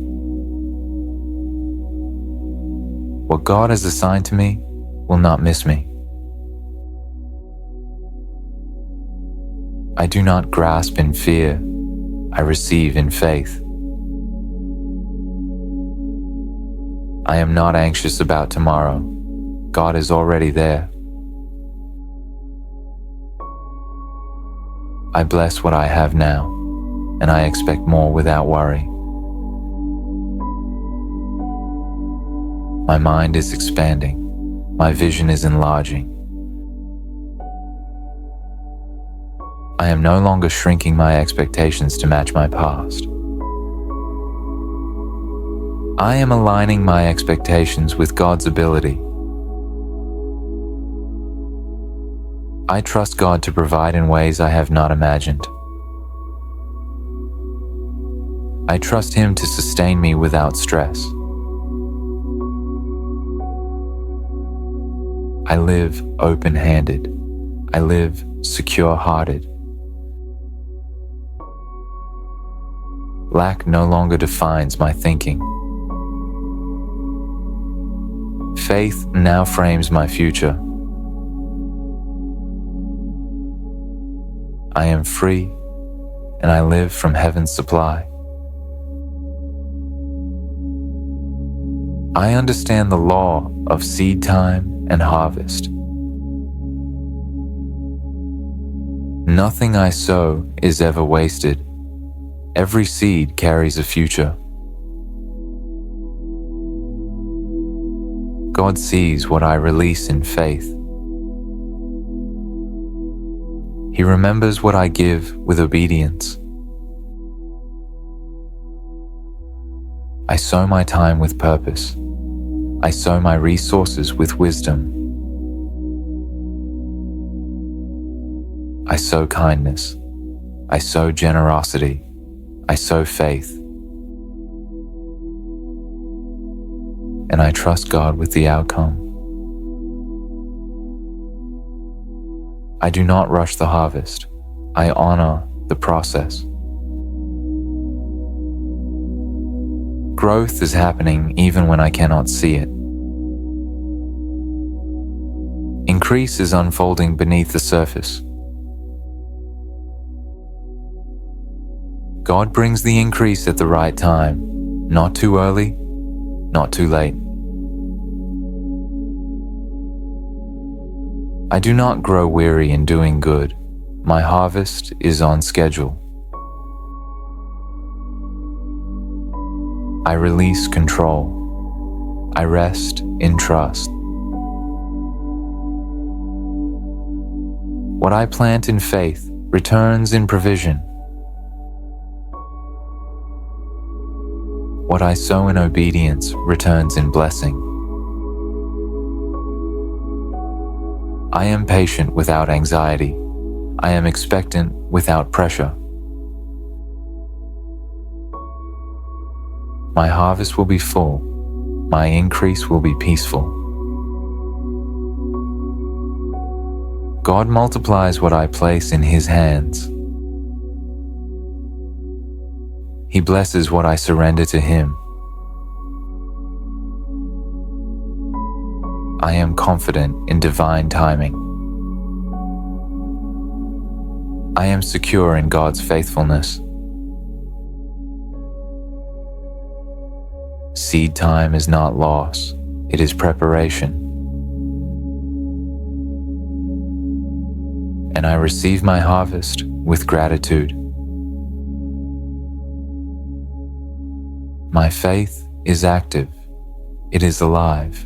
What God has assigned to me will not miss me. I do not grasp in fear, I receive in faith. I am not anxious about tomorrow. God is already there. I bless what I have now, and I expect more without worry. My mind is expanding. My vision is enlarging. I am no longer shrinking my expectations to match my past. I am aligning my expectations with God's ability. I trust God to provide in ways I have not imagined. I trust Him to sustain me without stress. I live open-handed. I live secure-hearted. Lack no longer defines my thinking. Faith now frames my future. I am free, and I live from heaven's supply. I understand the law of seed time and harvest. Nothing I sow is ever wasted. Every seed carries a future. God sees what I release in faith. He remembers what I give with obedience. I sow my time with purpose. I sow my resources with wisdom. I sow kindness. I sow generosity. I sow faith. And I trust God with the outcome. I do not rush the harvest. I honor the process. Growth is happening even when I cannot see it. Increase is unfolding beneath the surface. God brings the increase at the right time, not too early, not too late. I do not grow weary in doing good. My harvest is on schedule. I release control. I rest in trust. What I plant in faith returns in provision. What I sow in obedience returns in blessing. I am patient without anxiety. I am expectant without pressure. My harvest will be full. My increase will be peaceful. God multiplies what I place in His hands. He blesses what I surrender to Him. I am confident in divine timing. I am secure in God's faithfulness. Seed time is not loss, it is preparation. And I receive my harvest with gratitude. My faith is active, it is alive.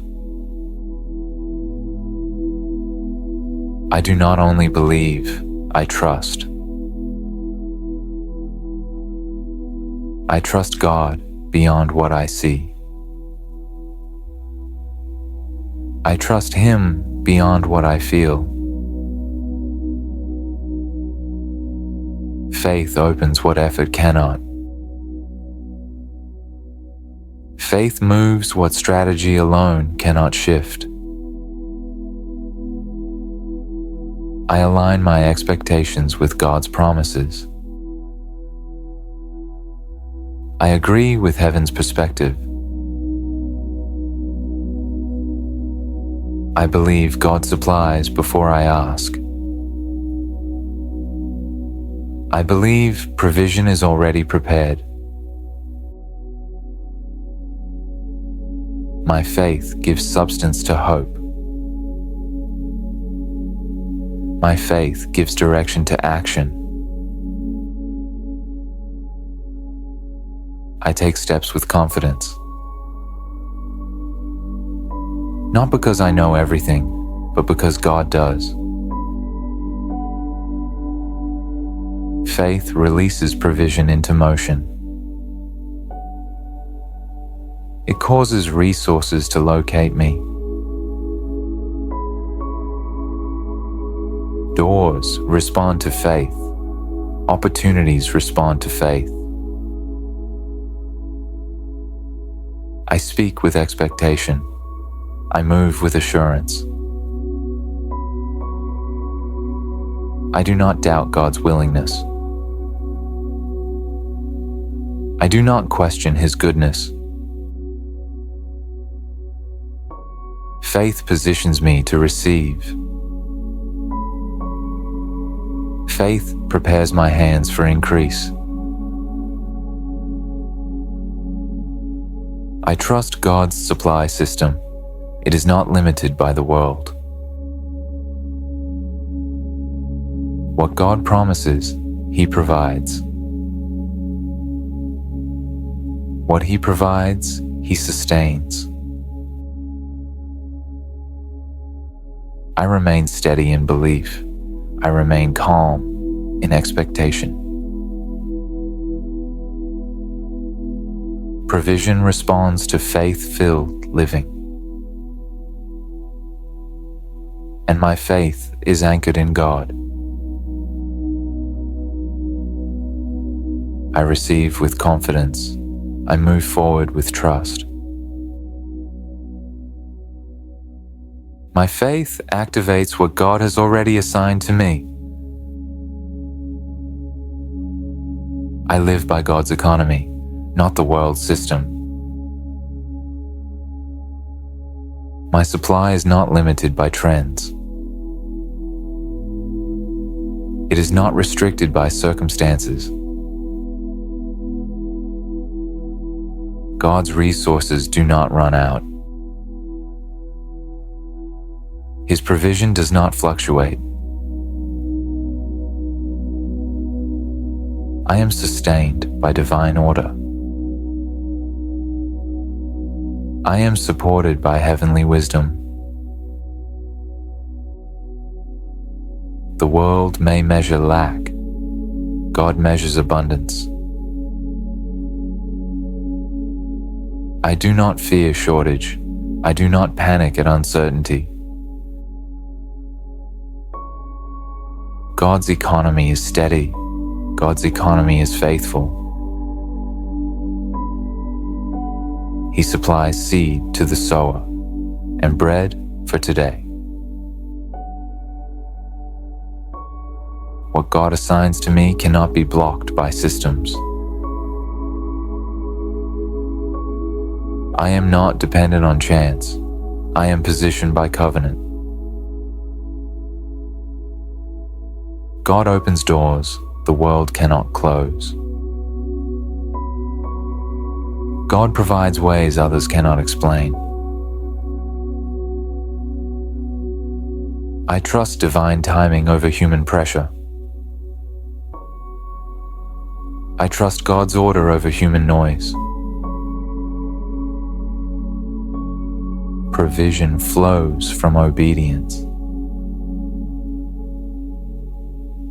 I do not only believe, I trust. I trust God beyond what I see. I trust Him beyond what I feel. Faith opens what effort cannot. Faith moves what strategy alone cannot shift. I align my expectations with God's promises. I agree with heaven's perspective. I believe God supplies before I ask. I believe provision is already prepared. My faith gives substance to hope. My faith gives direction to action. I take steps with confidence. Not because I know everything, but because God does. Faith releases provision into motion. It causes resources to locate me. Doors respond to faith. Opportunities respond to faith. I speak with expectation. I move with assurance. I do not doubt God's willingness. I do not question His goodness. Faith positions me to receive. Faith prepares my hands for increase. I trust God's supply system. It is not limited by the world. What God promises, He provides. What He provides, He sustains. I remain steady in belief. I remain calm in expectation. Provision responds to faith-filled living. And my faith is anchored in God. I receive with confidence. I move forward with trust. My faith activates what God has already assigned to me. I live by God's economy, not the world's system. My supply is not limited by trends. It is not restricted by circumstances. God's resources do not run out. His provision does not fluctuate. I am sustained by divine order. I am supported by heavenly wisdom. The world may measure lack. God measures abundance. I do not fear shortage. I do not panic at uncertainty. God's economy is steady. God's economy is faithful. He supplies seed to the sower and bread for today. What God assigns to me cannot be blocked by systems. I am not dependent on chance. I am positioned by covenant. God opens doors the world cannot close. God provides ways others cannot explain. I trust divine timing over human pressure. I trust God's order over human noise. Provision flows from obedience.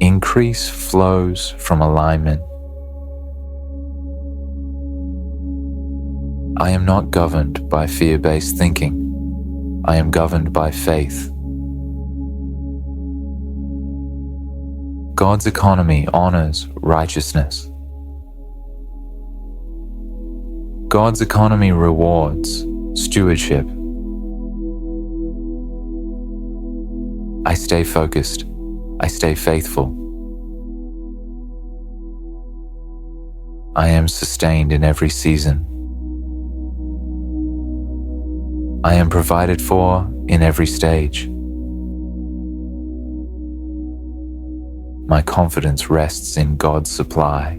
Increase flows from alignment. I am not governed by fear-based thinking. I am governed by faith. God's economy honors righteousness. God's economy rewards stewardship. I stay focused. I stay faithful. I am sustained in every season. I am provided for in every stage. My confidence rests in God's supply,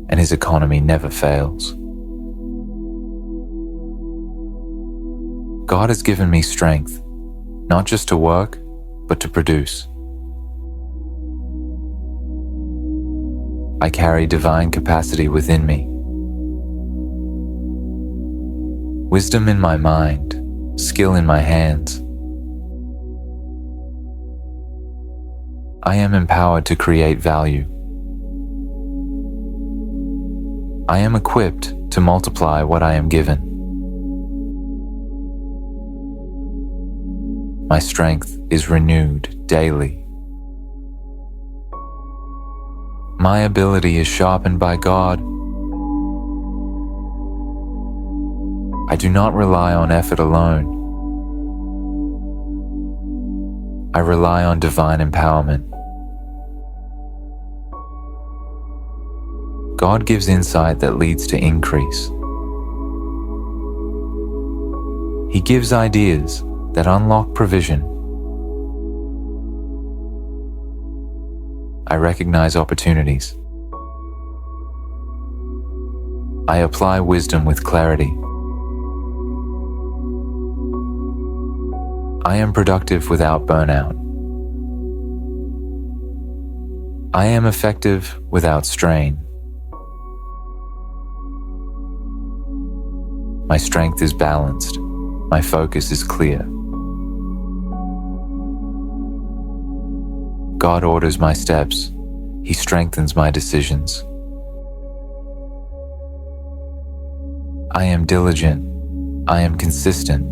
and His economy never fails. God has given me strength, not just to work, but to produce. I carry divine capacity within me. Wisdom in my mind, skill in my hands. I am empowered to create value. I am equipped to multiply what I am given. My strength is renewed daily. My ability is sharpened by God. I do not rely on effort alone. I rely on divine empowerment. God gives insight that leads to increase. He gives ideas that unlock provision. I recognize opportunities. I apply wisdom with clarity. I am productive without burnout. I am effective without strain. My strength is balanced. My focus is clear. God orders my steps. He strengthens my decisions. I am diligent. I am consistent.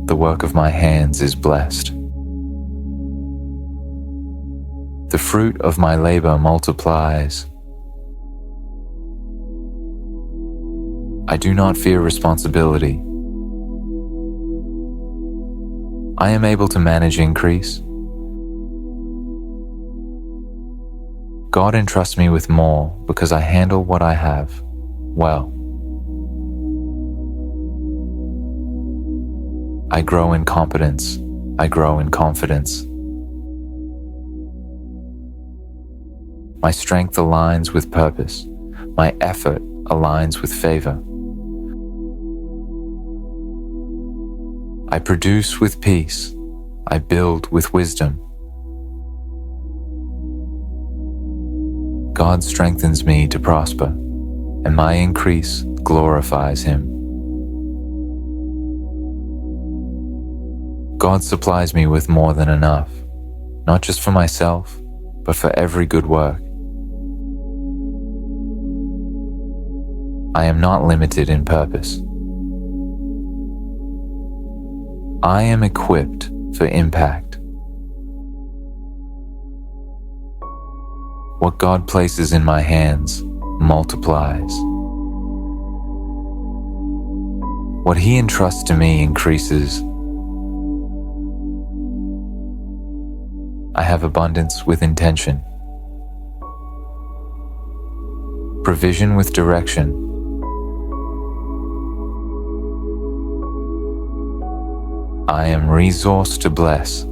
The work of my hands is blessed. The fruit of my labor multiplies. I do not fear responsibility. I am able to manage increase. God entrusts me with more because I handle what I have well. I grow in competence. I grow in confidence. My strength aligns with purpose. My effort aligns with favor. I produce with peace. I build with wisdom. God strengthens me to prosper, and my increase glorifies Him. God supplies me with more than enough, not just for myself, but for every good work. I am not limited in purpose. I am equipped for impact. What God places in my hands multiplies. What He entrusts to me increases. I have abundance with intention. Provision with direction. I am resourced to bless.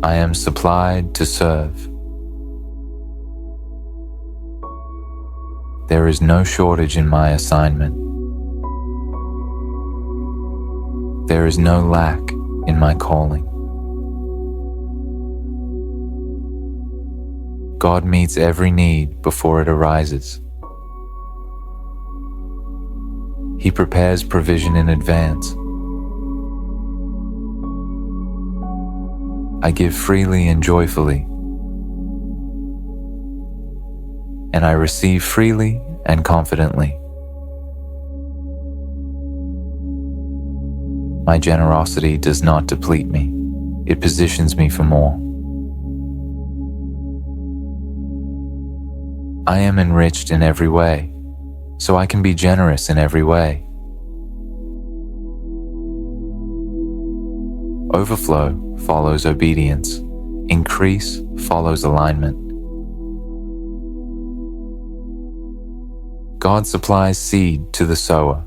I am supplied to serve. There is no shortage in my assignment. There is no lack in my calling. God meets every need before it arises. He prepares provision in advance. I give freely and joyfully, and I receive freely and confidently. My generosity does not deplete me. It positions me for more. I am enriched in every way, so I can be generous in every way. Overflow follows obedience. Increase follows alignment. God supplies seed to the sower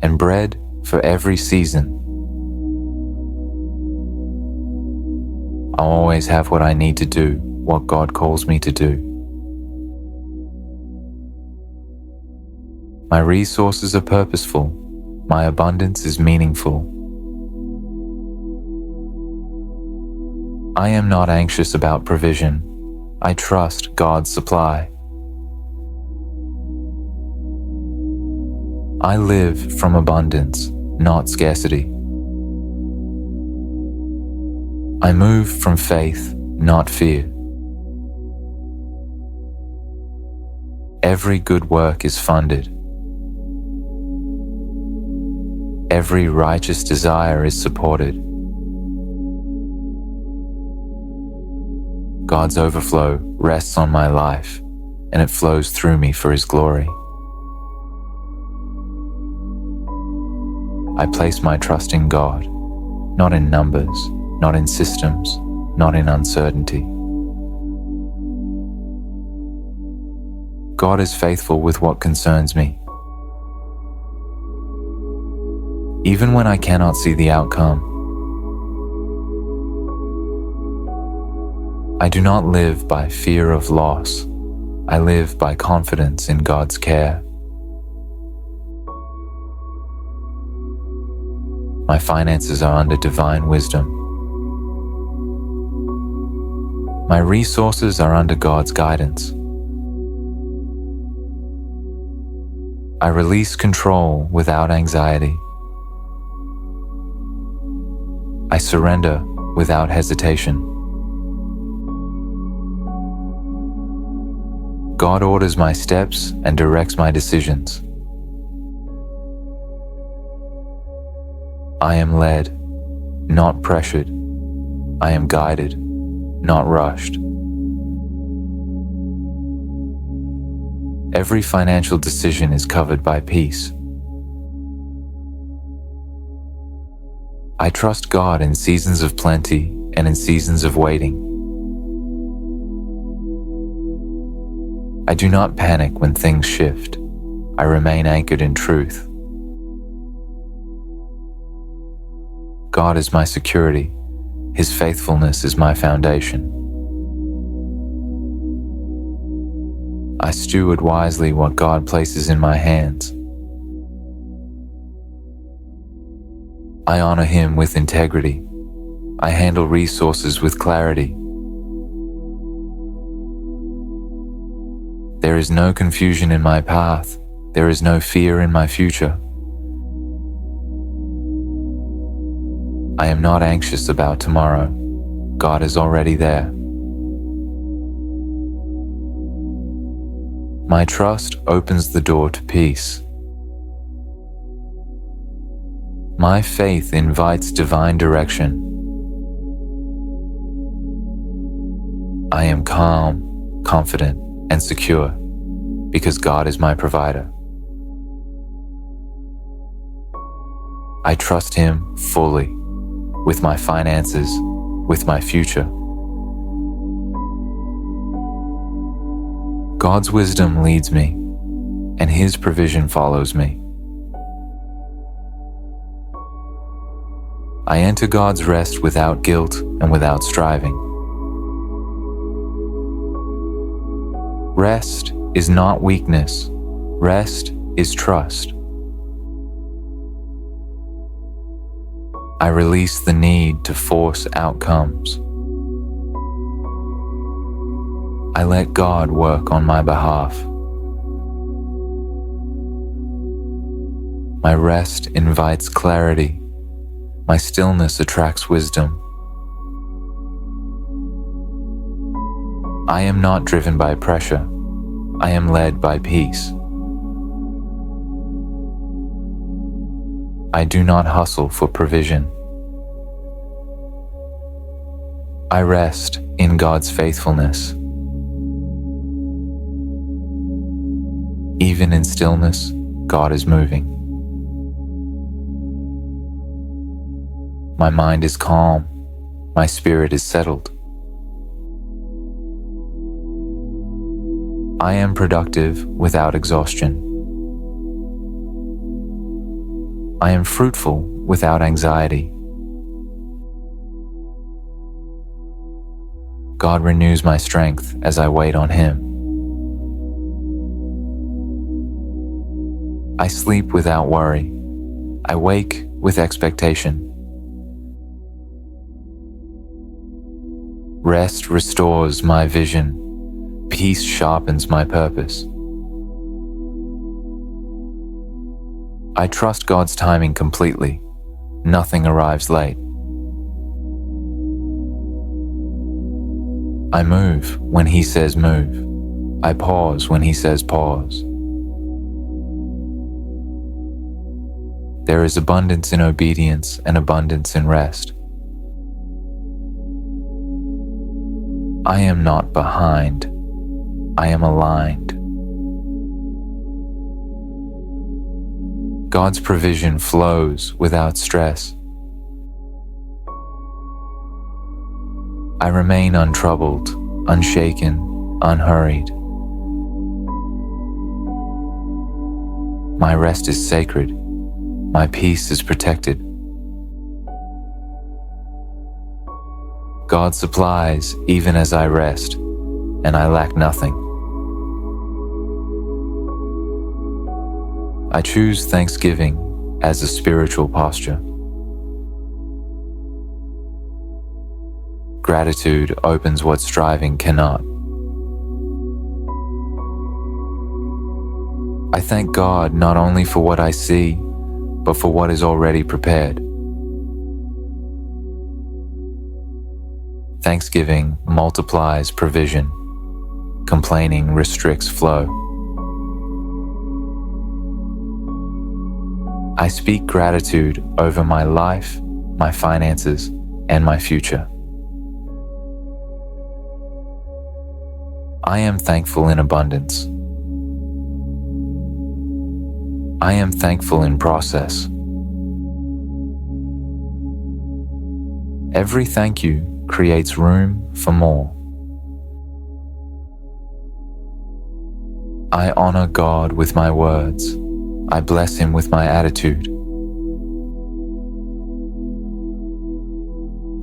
and bread for every season. I always have what I need to do, what God calls me to do. My resources are purposeful. My abundance is meaningful. I am not anxious about provision. I trust God's supply. I live from abundance, not scarcity. I move from faith, not fear. Every good work is funded. Every righteous desire is supported. God's overflow rests on my life, and it flows through me for His glory. I place my trust in God, not in numbers, not in systems, not in uncertainty. God is faithful with what concerns me. Even when I cannot see the outcome, I do not live by fear of loss. I live by confidence in God's care. My finances are under divine wisdom. My resources are under God's guidance. I release control without anxiety. I surrender without hesitation. God orders my steps and directs my decisions. I am led, not pressured. I am guided, not rushed. Every financial decision is covered by peace. I trust God in seasons of plenty and in seasons of waiting. I do not panic when things shift. I remain anchored in truth. God is my security. His faithfulness is my foundation. I steward wisely what God places in my hands. I honor Him with integrity. I handle resources with clarity. There is no confusion in my path. There is no fear in my future. I am not anxious about tomorrow. God is already there. My trust opens the door to peace. My faith invites divine direction. I am calm, confident, and secure because God is my provider. I trust Him fully with my finances, with my future. God's wisdom leads me, and His provision follows me. I enter God's rest without guilt and without striving. Rest is not weakness. Rest is trust. I release the need to force outcomes. I let God work on my behalf. My rest invites clarity. My stillness attracts wisdom. I am not driven by pressure. I am led by peace. I do not hustle for provision. I rest in God's faithfulness. Even in stillness, God is moving. My mind is calm. My spirit is settled. I am productive without exhaustion. I am fruitful without anxiety. God renews my strength as I wait on Him. I sleep without worry. I wake with expectation. Rest restores my vision. Peace sharpens my purpose. I trust God's timing completely. Nothing arrives late. I move when He says move. I pause when He says pause. There is abundance in obedience and abundance in rest. I am not behind. I am aligned. God's provision flows without stress. I remain untroubled, unshaken, unhurried. My rest is sacred. My peace is protected. God supplies even as I rest, and I lack nothing. I choose thanksgiving as a spiritual posture. Gratitude opens what striving cannot. I thank God not only for what I see, but for what is already prepared. Thanksgiving multiplies provision. Complaining restricts flow. I speak gratitude over my life, my finances, and my future. I am thankful in abundance. I am thankful in process. Every thank you creates room for more. I honor God with my words. I bless Him with my attitude.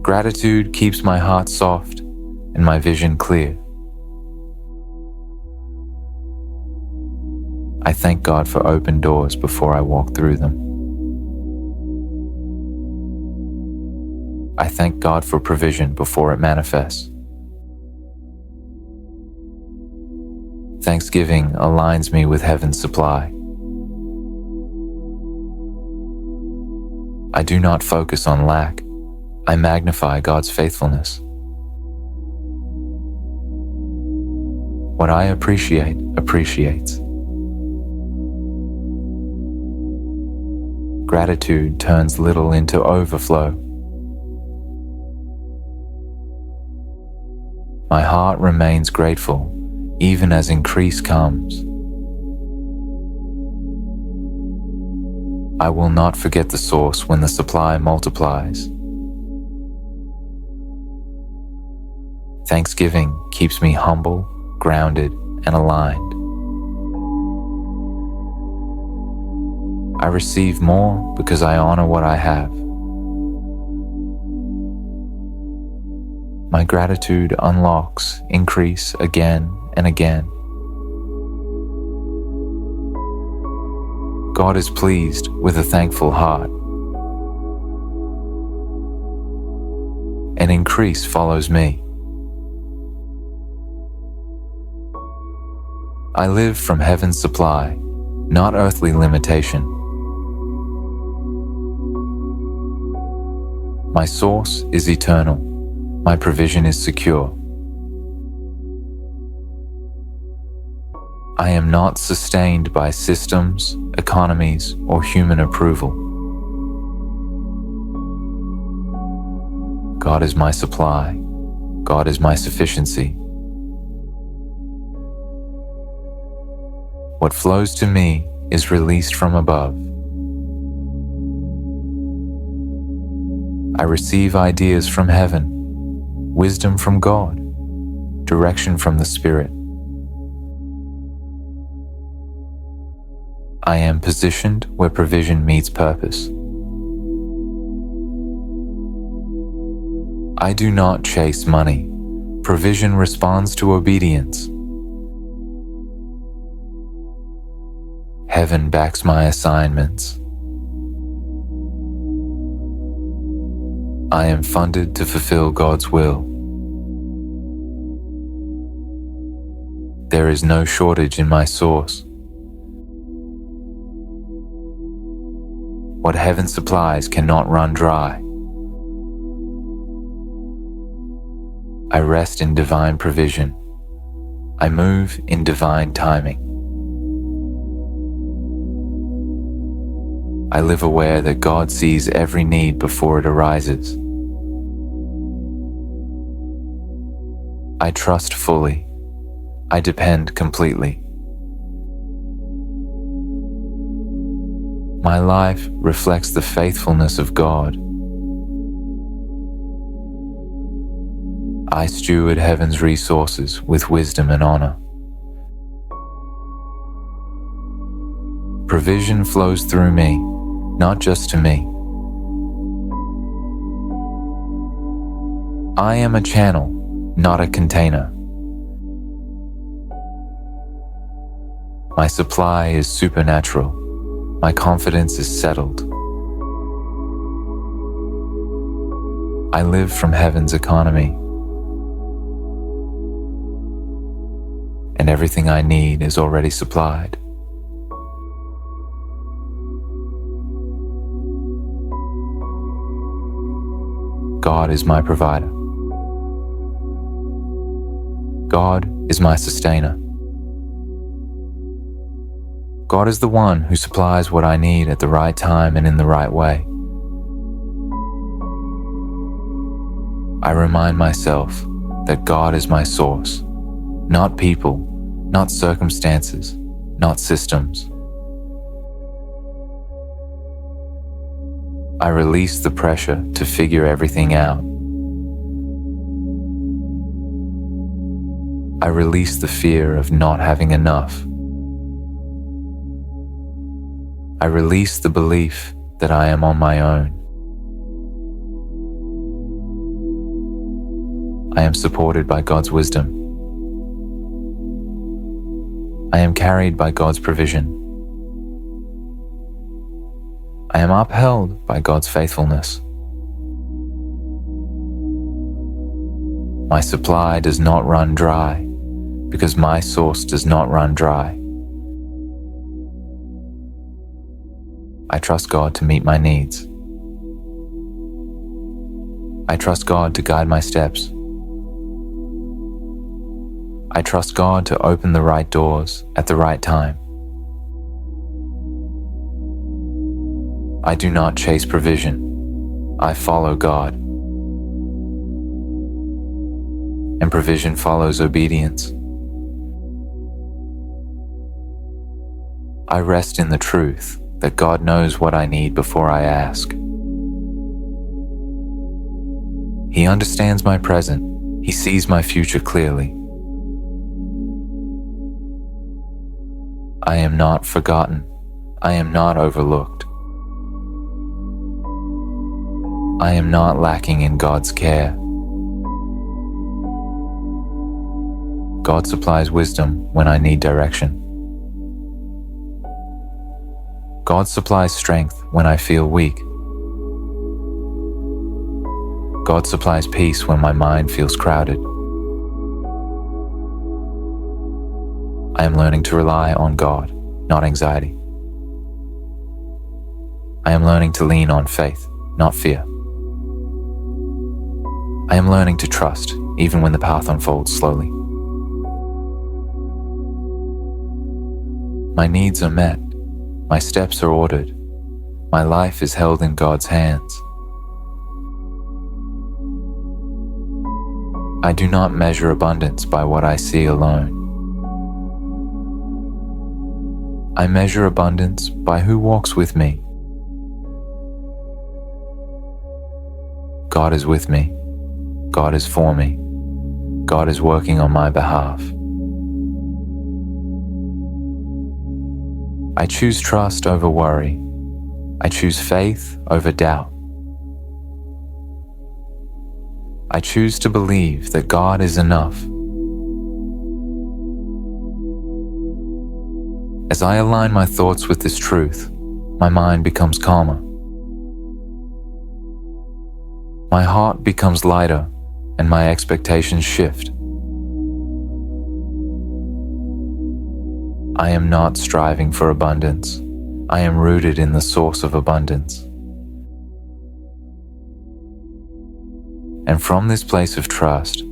Gratitude keeps my heart soft and my vision clear. I thank God for open doors before I walk through them. I thank God for provision before it manifests. Thanksgiving aligns me with heaven's supply. I do not focus on lack. I magnify God's faithfulness. What I appreciate appreciates. Gratitude turns little into overflow. My heart remains grateful even as increase comes. I will not forget the source when the supply multiplies. Thanksgiving keeps me humble, grounded, and aligned. I receive more because I honor what I have. My gratitude unlocks increase again and again. God is pleased with a thankful heart. And increase follows me. I live from heaven's supply, not earthly limitation. My source is eternal. My provision is secure. I am not sustained by systems, economies, or human approval. God is my supply. God is my sufficiency. What flows to me is released from above. I receive ideas from heaven, wisdom from God, direction from the Spirit. I am positioned where provision meets purpose. I do not chase money. Provision responds to obedience. Heaven backs my assignments. I am funded to fulfill God's will. There is no shortage in my source. What heaven supplies cannot run dry. I rest in divine provision. I move in divine timing. I live aware that God sees every need before it arises. I trust fully. I depend completely. My life reflects the faithfulness of God. I steward heaven's resources with wisdom and honor. Provision flows through me, not just to me. I am a channel, not a container. My supply is supernatural. My confidence is settled. I live from heaven's economy. And everything I need is already supplied. God is my provider. God is my sustainer. God is the one who supplies what I need at the right time and in the right way. I remind myself that God is my source, not people, not circumstances, not systems. I release the pressure to figure everything out. I release the fear of not having enough. I release the belief that I am on my own. I am supported by God's wisdom. I am carried by God's provision. I am upheld by God's faithfulness. My supply does not run dry because my source does not run dry. I trust God to meet my needs. I trust God to guide my steps. I trust God to open the right doors at the right time. I do not chase provision. I follow God. And provision follows obedience. I rest in the truth that God knows what I need before I ask. He understands my present. He sees my future clearly. I am not forgotten. I am not overlooked. I am not lacking in God's care. God supplies wisdom when I need direction. God supplies strength when I feel weak. God supplies peace when my mind feels crowded. I am learning to rely on God, not anxiety. I am learning to lean on faith, not fear. I am learning to trust, even when the path unfolds slowly. My needs are met. My steps are ordered. My life is held in God's hands. I do not measure abundance by what I see alone. I measure abundance by who walks with me. God is with me. God is for me. God is working on my behalf. I choose trust over worry. I choose faith over doubt. I choose to believe that God is enough. As I align my thoughts with this truth, my mind becomes calmer. My heart becomes lighter, and my expectations shift. I am not striving for abundance. I am rooted in the source of abundance. And from this place of trust,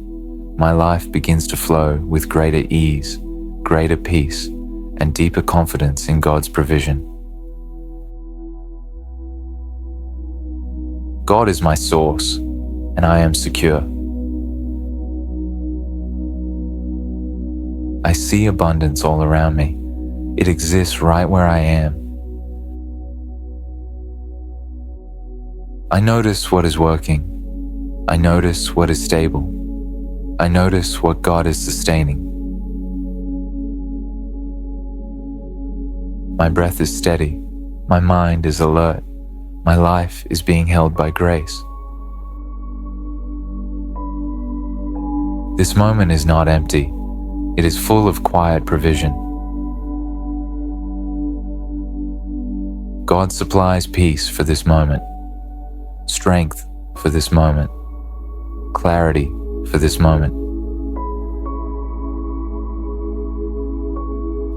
my life begins to flow with greater ease, greater peace, and deeper confidence in God's provision. God is my source, and I am secure. I see abundance all around me. It exists right where I am. I notice what is working. I notice what is stable. I notice what God is sustaining. My breath is steady. My mind is alert. My life is being held by grace. This moment is not empty. It is full of quiet provision. God supplies peace for this moment, strength for this moment, clarity for this moment.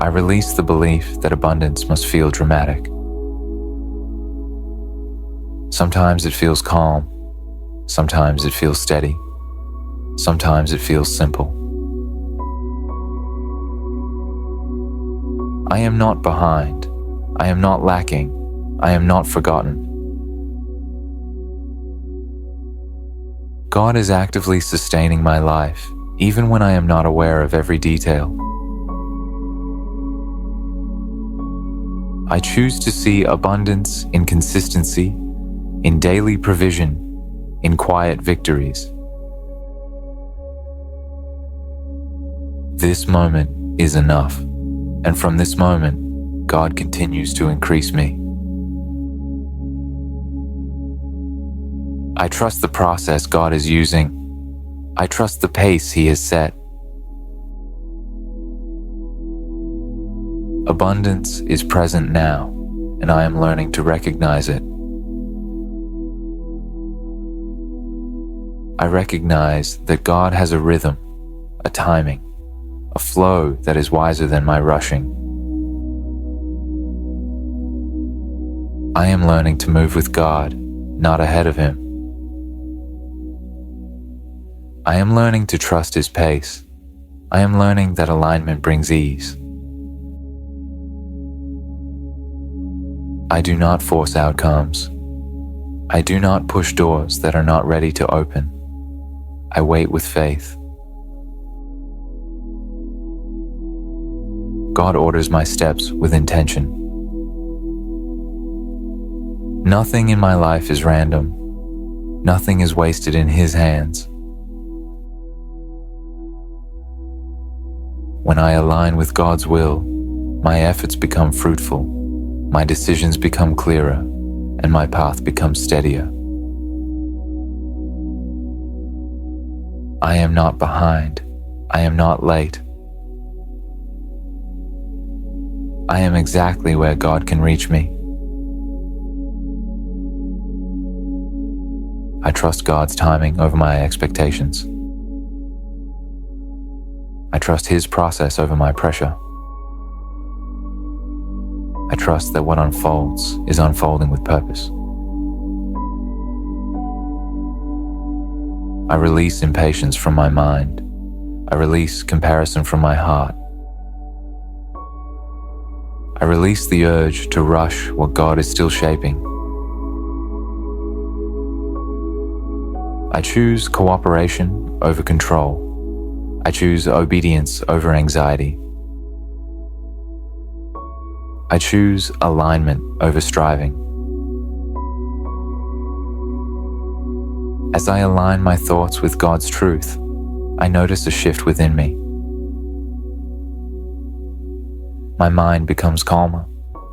I release the belief that abundance must feel dramatic. Sometimes it feels calm. Sometimes it feels steady. Sometimes it feels simple. I am not behind. I am not lacking. I am not forgotten. God is actively sustaining my life, even when I am not aware of every detail. I choose to see abundance in consistency, in daily provision, in quiet victories. This moment is enough, and from this moment, God continues to increase me. I trust the process God is using. I trust the pace He has set. Abundance is present now, and I am learning to recognize it. I recognize that God has a rhythm, a timing, a flow that is wiser than my rushing. I am learning to move with God, not ahead of Him. I am learning to trust His pace. I am learning that alignment brings ease. I do not force outcomes. I do not push doors that are not ready to open. I wait with faith. God orders my steps with intention. Nothing in my life is random. Nothing is wasted in His hands. When I align with God's will, my efforts become fruitful, my decisions become clearer, and my path becomes steadier. I am not behind. I am not late. I am exactly where God can reach me. I trust God's timing over my expectations. I trust His process over my pressure. I trust that what unfolds is unfolding with purpose. I release impatience from my mind. I release comparison from my heart. I release the urge to rush what God is still shaping. I choose cooperation over control. I choose obedience over anxiety. I choose alignment over striving. As I align my thoughts with God's truth, I notice a shift within me. My mind becomes calmer.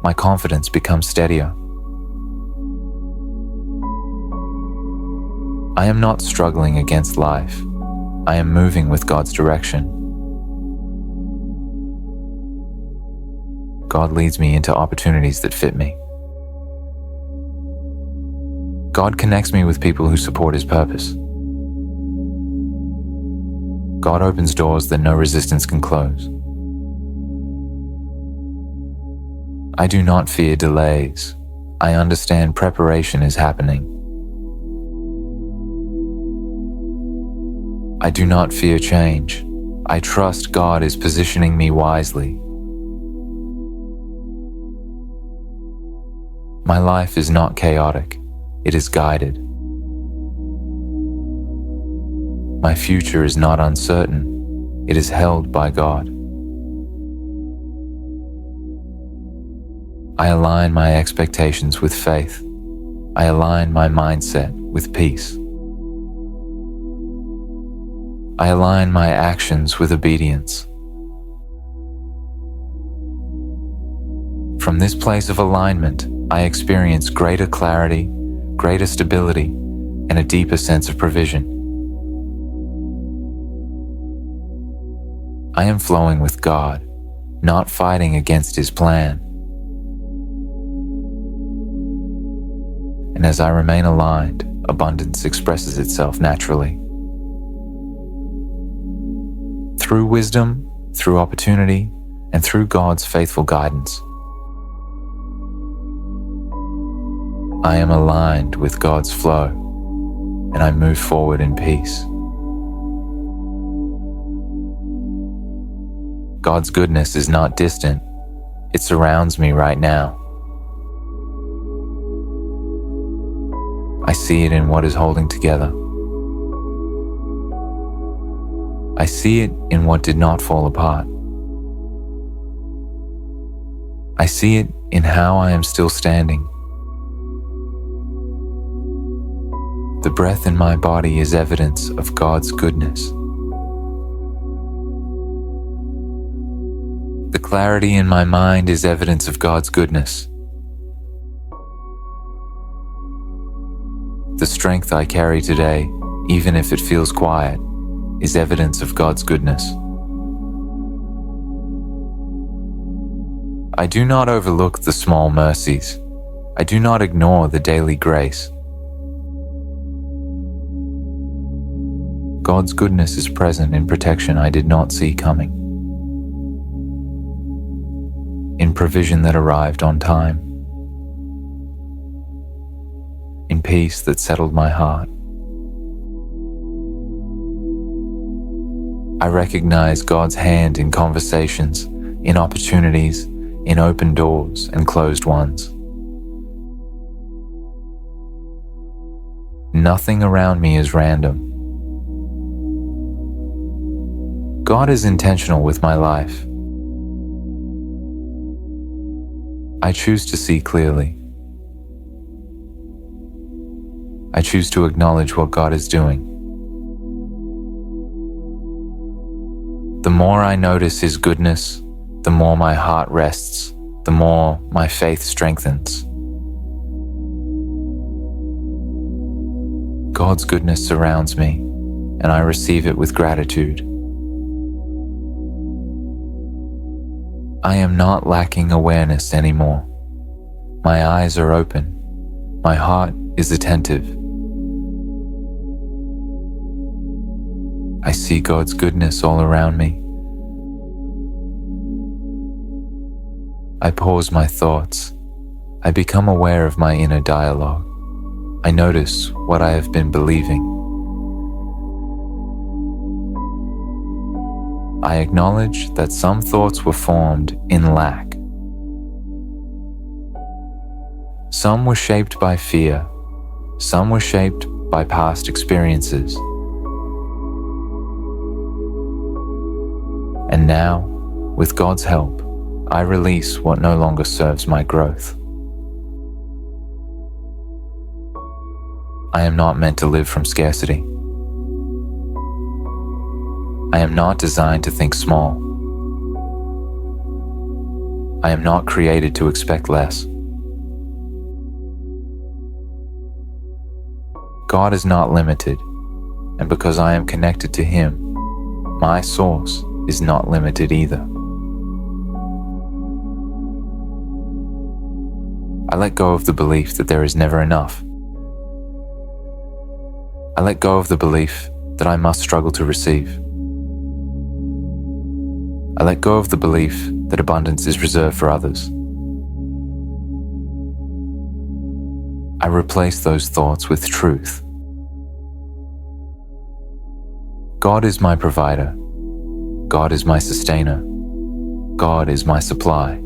my confidence becomes steadier. I am not struggling against life. I am moving with God's direction. God leads me into opportunities that fit me. God connects me with people who support His purpose. God opens doors that no resistance can close. I do not fear delays. I understand preparation is happening. I do not fear change. I trust God is positioning me wisely. My life is not chaotic. It is guided. My future is not uncertain. It is held by God. I align my expectations with faith. I align my mindset with peace. I align my actions with obedience. From this place of alignment, I experience greater clarity, greater stability, and a deeper sense of provision. I am flowing with God, not fighting against His plan. And as I remain aligned, abundance expresses itself naturally. Through wisdom, through opportunity, and through God's faithful guidance. I am aligned with God's flow, and I move forward in peace. God's goodness is not distant. It surrounds me right now. I see it in what is holding together. I see it in what did not fall apart. I see it in how I am still standing. The breath in my body is evidence of God's goodness. The clarity in my mind is evidence of God's goodness. The strength I carry today, even if it feels quiet, is evidence of God's goodness. I do not overlook the small mercies. I do not ignore the daily grace. God's goodness is present in protection I did not see coming, in provision that arrived on time, in peace that settled my heart. I recognize God's hand in conversations, in opportunities, in open doors and closed ones. Nothing around me is random. God is intentional with my life. I choose to see clearly. I choose to acknowledge what God is doing. The more I notice His goodness, the more my heart rests, the more my faith strengthens. God's goodness surrounds me, and I receive it with gratitude. I am not lacking awareness anymore. My eyes are open. My heart is attentive. I see God's goodness all around me. I pause my thoughts. I become aware of my inner dialogue. I notice what I have been believing. I acknowledge that some thoughts were formed in lack. Some were shaped by fear. Some were shaped by past experiences. And now, with God's help, I release what no longer serves my growth. I am not meant to live from scarcity. I am not designed to think small. I am not created to expect less. God is not limited, and because I am connected to Him, my source is not limited either. I let go of the belief that there is never enough. I let go of the belief that I must struggle to receive. I let go of the belief that abundance is reserved for others. I replace those thoughts with truth. God is my provider. God is my sustainer. God is my supply.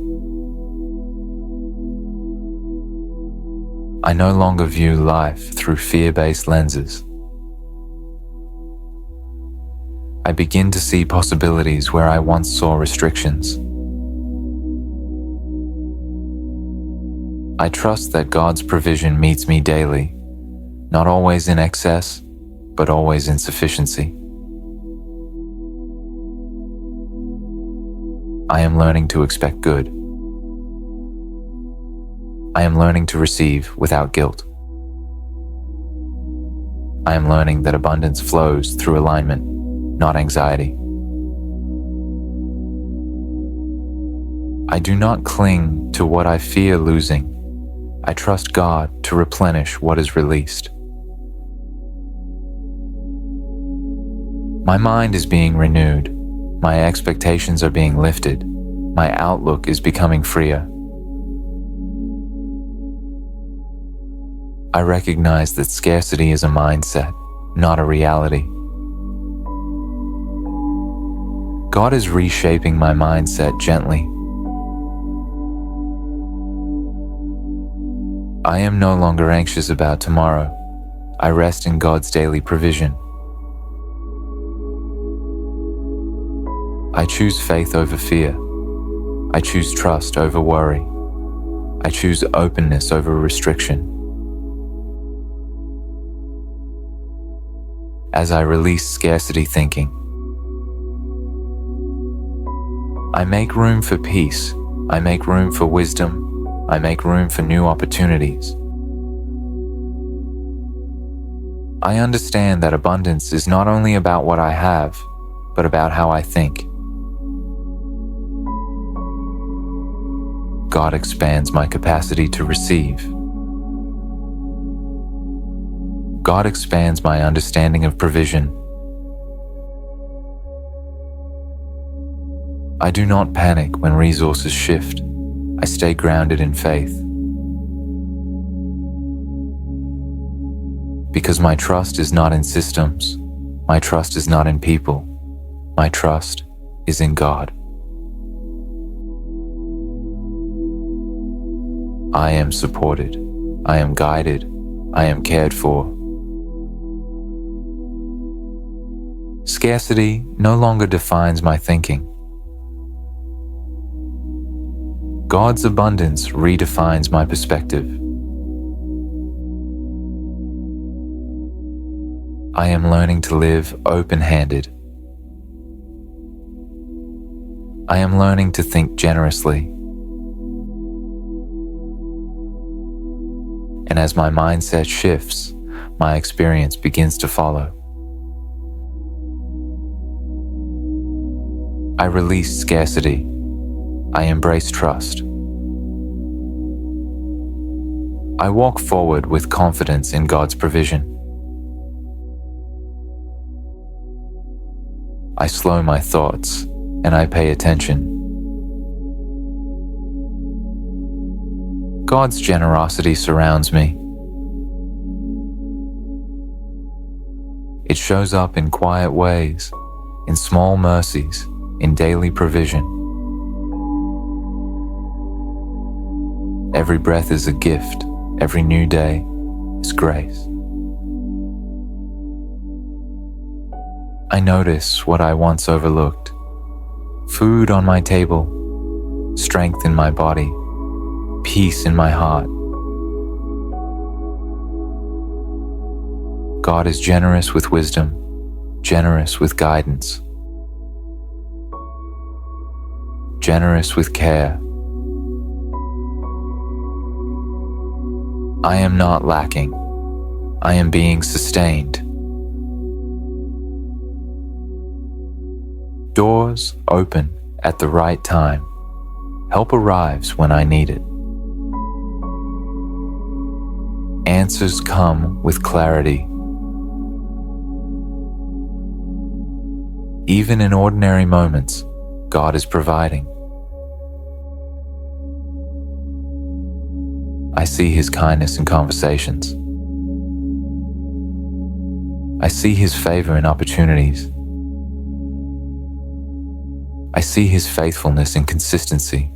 I no longer view life through fear-based lenses. I begin to see possibilities where I once saw restrictions. I trust that God's provision meets me daily, not always in excess, but always in sufficiency. I am learning to expect good. I am learning to receive without guilt. I am learning that abundance flows through alignment, not anxiety. I do not cling to what I fear losing. I trust God to replenish what is released. My mind is being renewed. My expectations are being lifted. My outlook is becoming freer. I recognize that scarcity is a mindset, not a reality. God is reshaping my mindset gently. I am no longer anxious about tomorrow. I rest in God's daily provision. I choose faith over fear. I choose trust over worry. I choose openness over restriction. As I release scarcity thinking, I make room for peace. I make room for wisdom. I make room for new opportunities. I understand that abundance is not only about what I have, but about how I think. God expands my capacity to receive. God expands my understanding of provision. I do not panic when resources shift. I stay grounded in faith. Because my trust is not in systems. My trust is not in people. My trust is in God. I am supported. I am guided. I am cared for. Scarcity no longer defines my thinking. God's abundance redefines my perspective. I am learning to live open-handed. I am learning to think generously. And as my mindset shifts, my experience begins to follow. I release scarcity. I embrace trust. I walk forward with confidence in God's provision. I slow my thoughts and I pay attention. God's generosity surrounds me. It shows up in quiet ways, in small mercies, in daily provision. Every breath is a gift. Every new day is grace. I notice what I once overlooked. Food on my table, strength in my body, peace in my heart. God is generous with wisdom, generous with guidance, generous with care, I am not lacking. I am being sustained. Doors open at the right time. Help arrives when I need it. Answers come with clarity. Even in ordinary moments, God is providing. I see His kindness in conversations. I see His favor in opportunities. I see His faithfulness in consistency.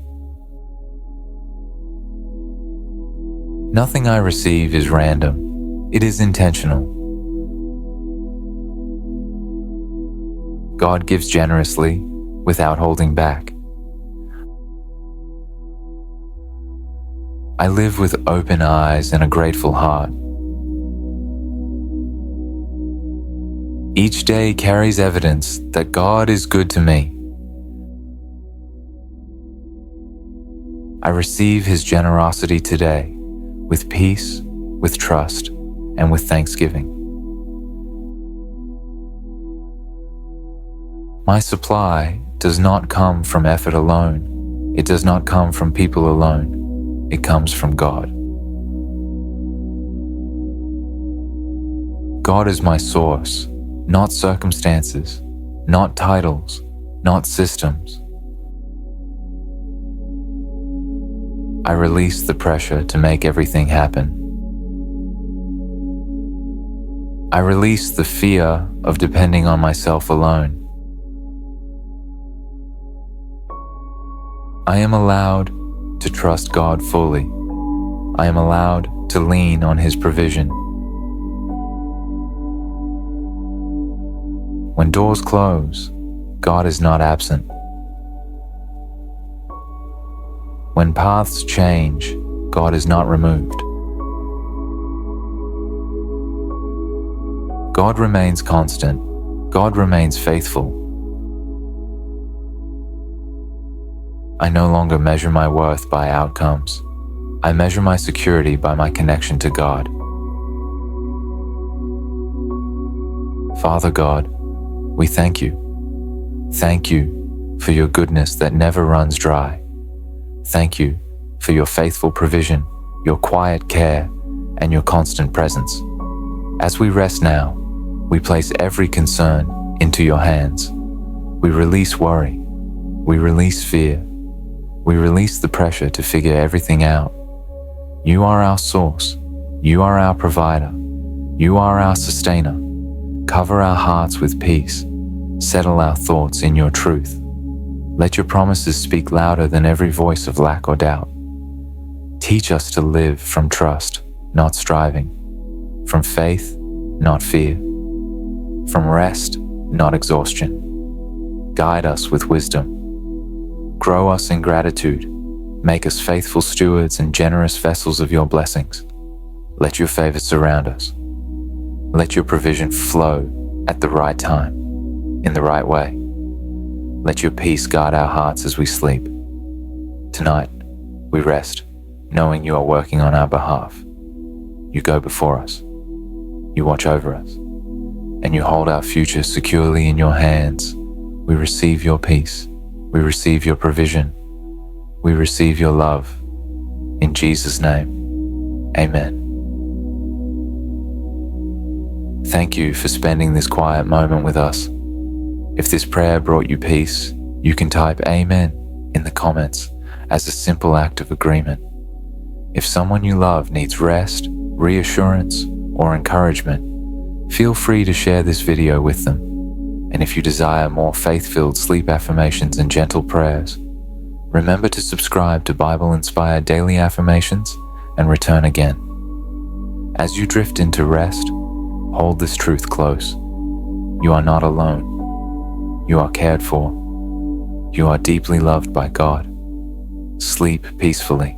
Nothing I receive is random. It is intentional. God gives generously without holding back. I live with open eyes and a grateful heart. Each day carries evidence that God is good to me. I receive His generosity today with peace, with trust, and with thanksgiving. My supply does not come from effort alone. It does not come from people alone. It comes from God. God is my source, not circumstances, not titles, not systems. I release the pressure to make everything happen. I release the fear of depending on myself alone. I am allowed to trust God fully. I am allowed to lean on His provision. When doors close, God is not absent. When paths change, God is not removed. God remains constant. God remains faithful. I no longer measure my worth by outcomes. I measure my security by my connection to God. Father God, we thank you. Thank you for your goodness that never runs dry. Thank you for your faithful provision, your quiet care, and your constant presence. As we rest now, we place every concern into your hands. We release worry. We release fear. We release the pressure to figure everything out. You are our source. You are our provider. You are our sustainer. Cover our hearts with peace. Settle our thoughts in your truth. Let your promises speak louder than every voice of lack or doubt. Teach us to live from trust, not striving. From faith, not fear. From rest, not exhaustion. Guide us with wisdom. Grow us in gratitude. Make us faithful stewards and generous vessels of your blessings. Let your favor surround us. Let your provision flow at the right time, in the right way. Let your peace guard our hearts as we sleep. Tonight, we rest, knowing you are working on our behalf. You go before us. You watch over us. And you hold our future securely in your hands. We receive your peace. We receive your provision. We receive your love. In Jesus' name, amen. Thank you for spending this quiet moment with us. If this prayer brought you peace, you can type amen in the comments as a simple act of agreement. If someone you love needs rest, reassurance, or encouragement, feel free to share this video with them. And if you desire more faith-filled sleep affirmations and gentle prayers, remember to subscribe to Bible-inspired daily affirmations and return again. As you drift into rest, hold this truth close. You are not alone. You are cared for. You are deeply loved by God. Sleep peacefully.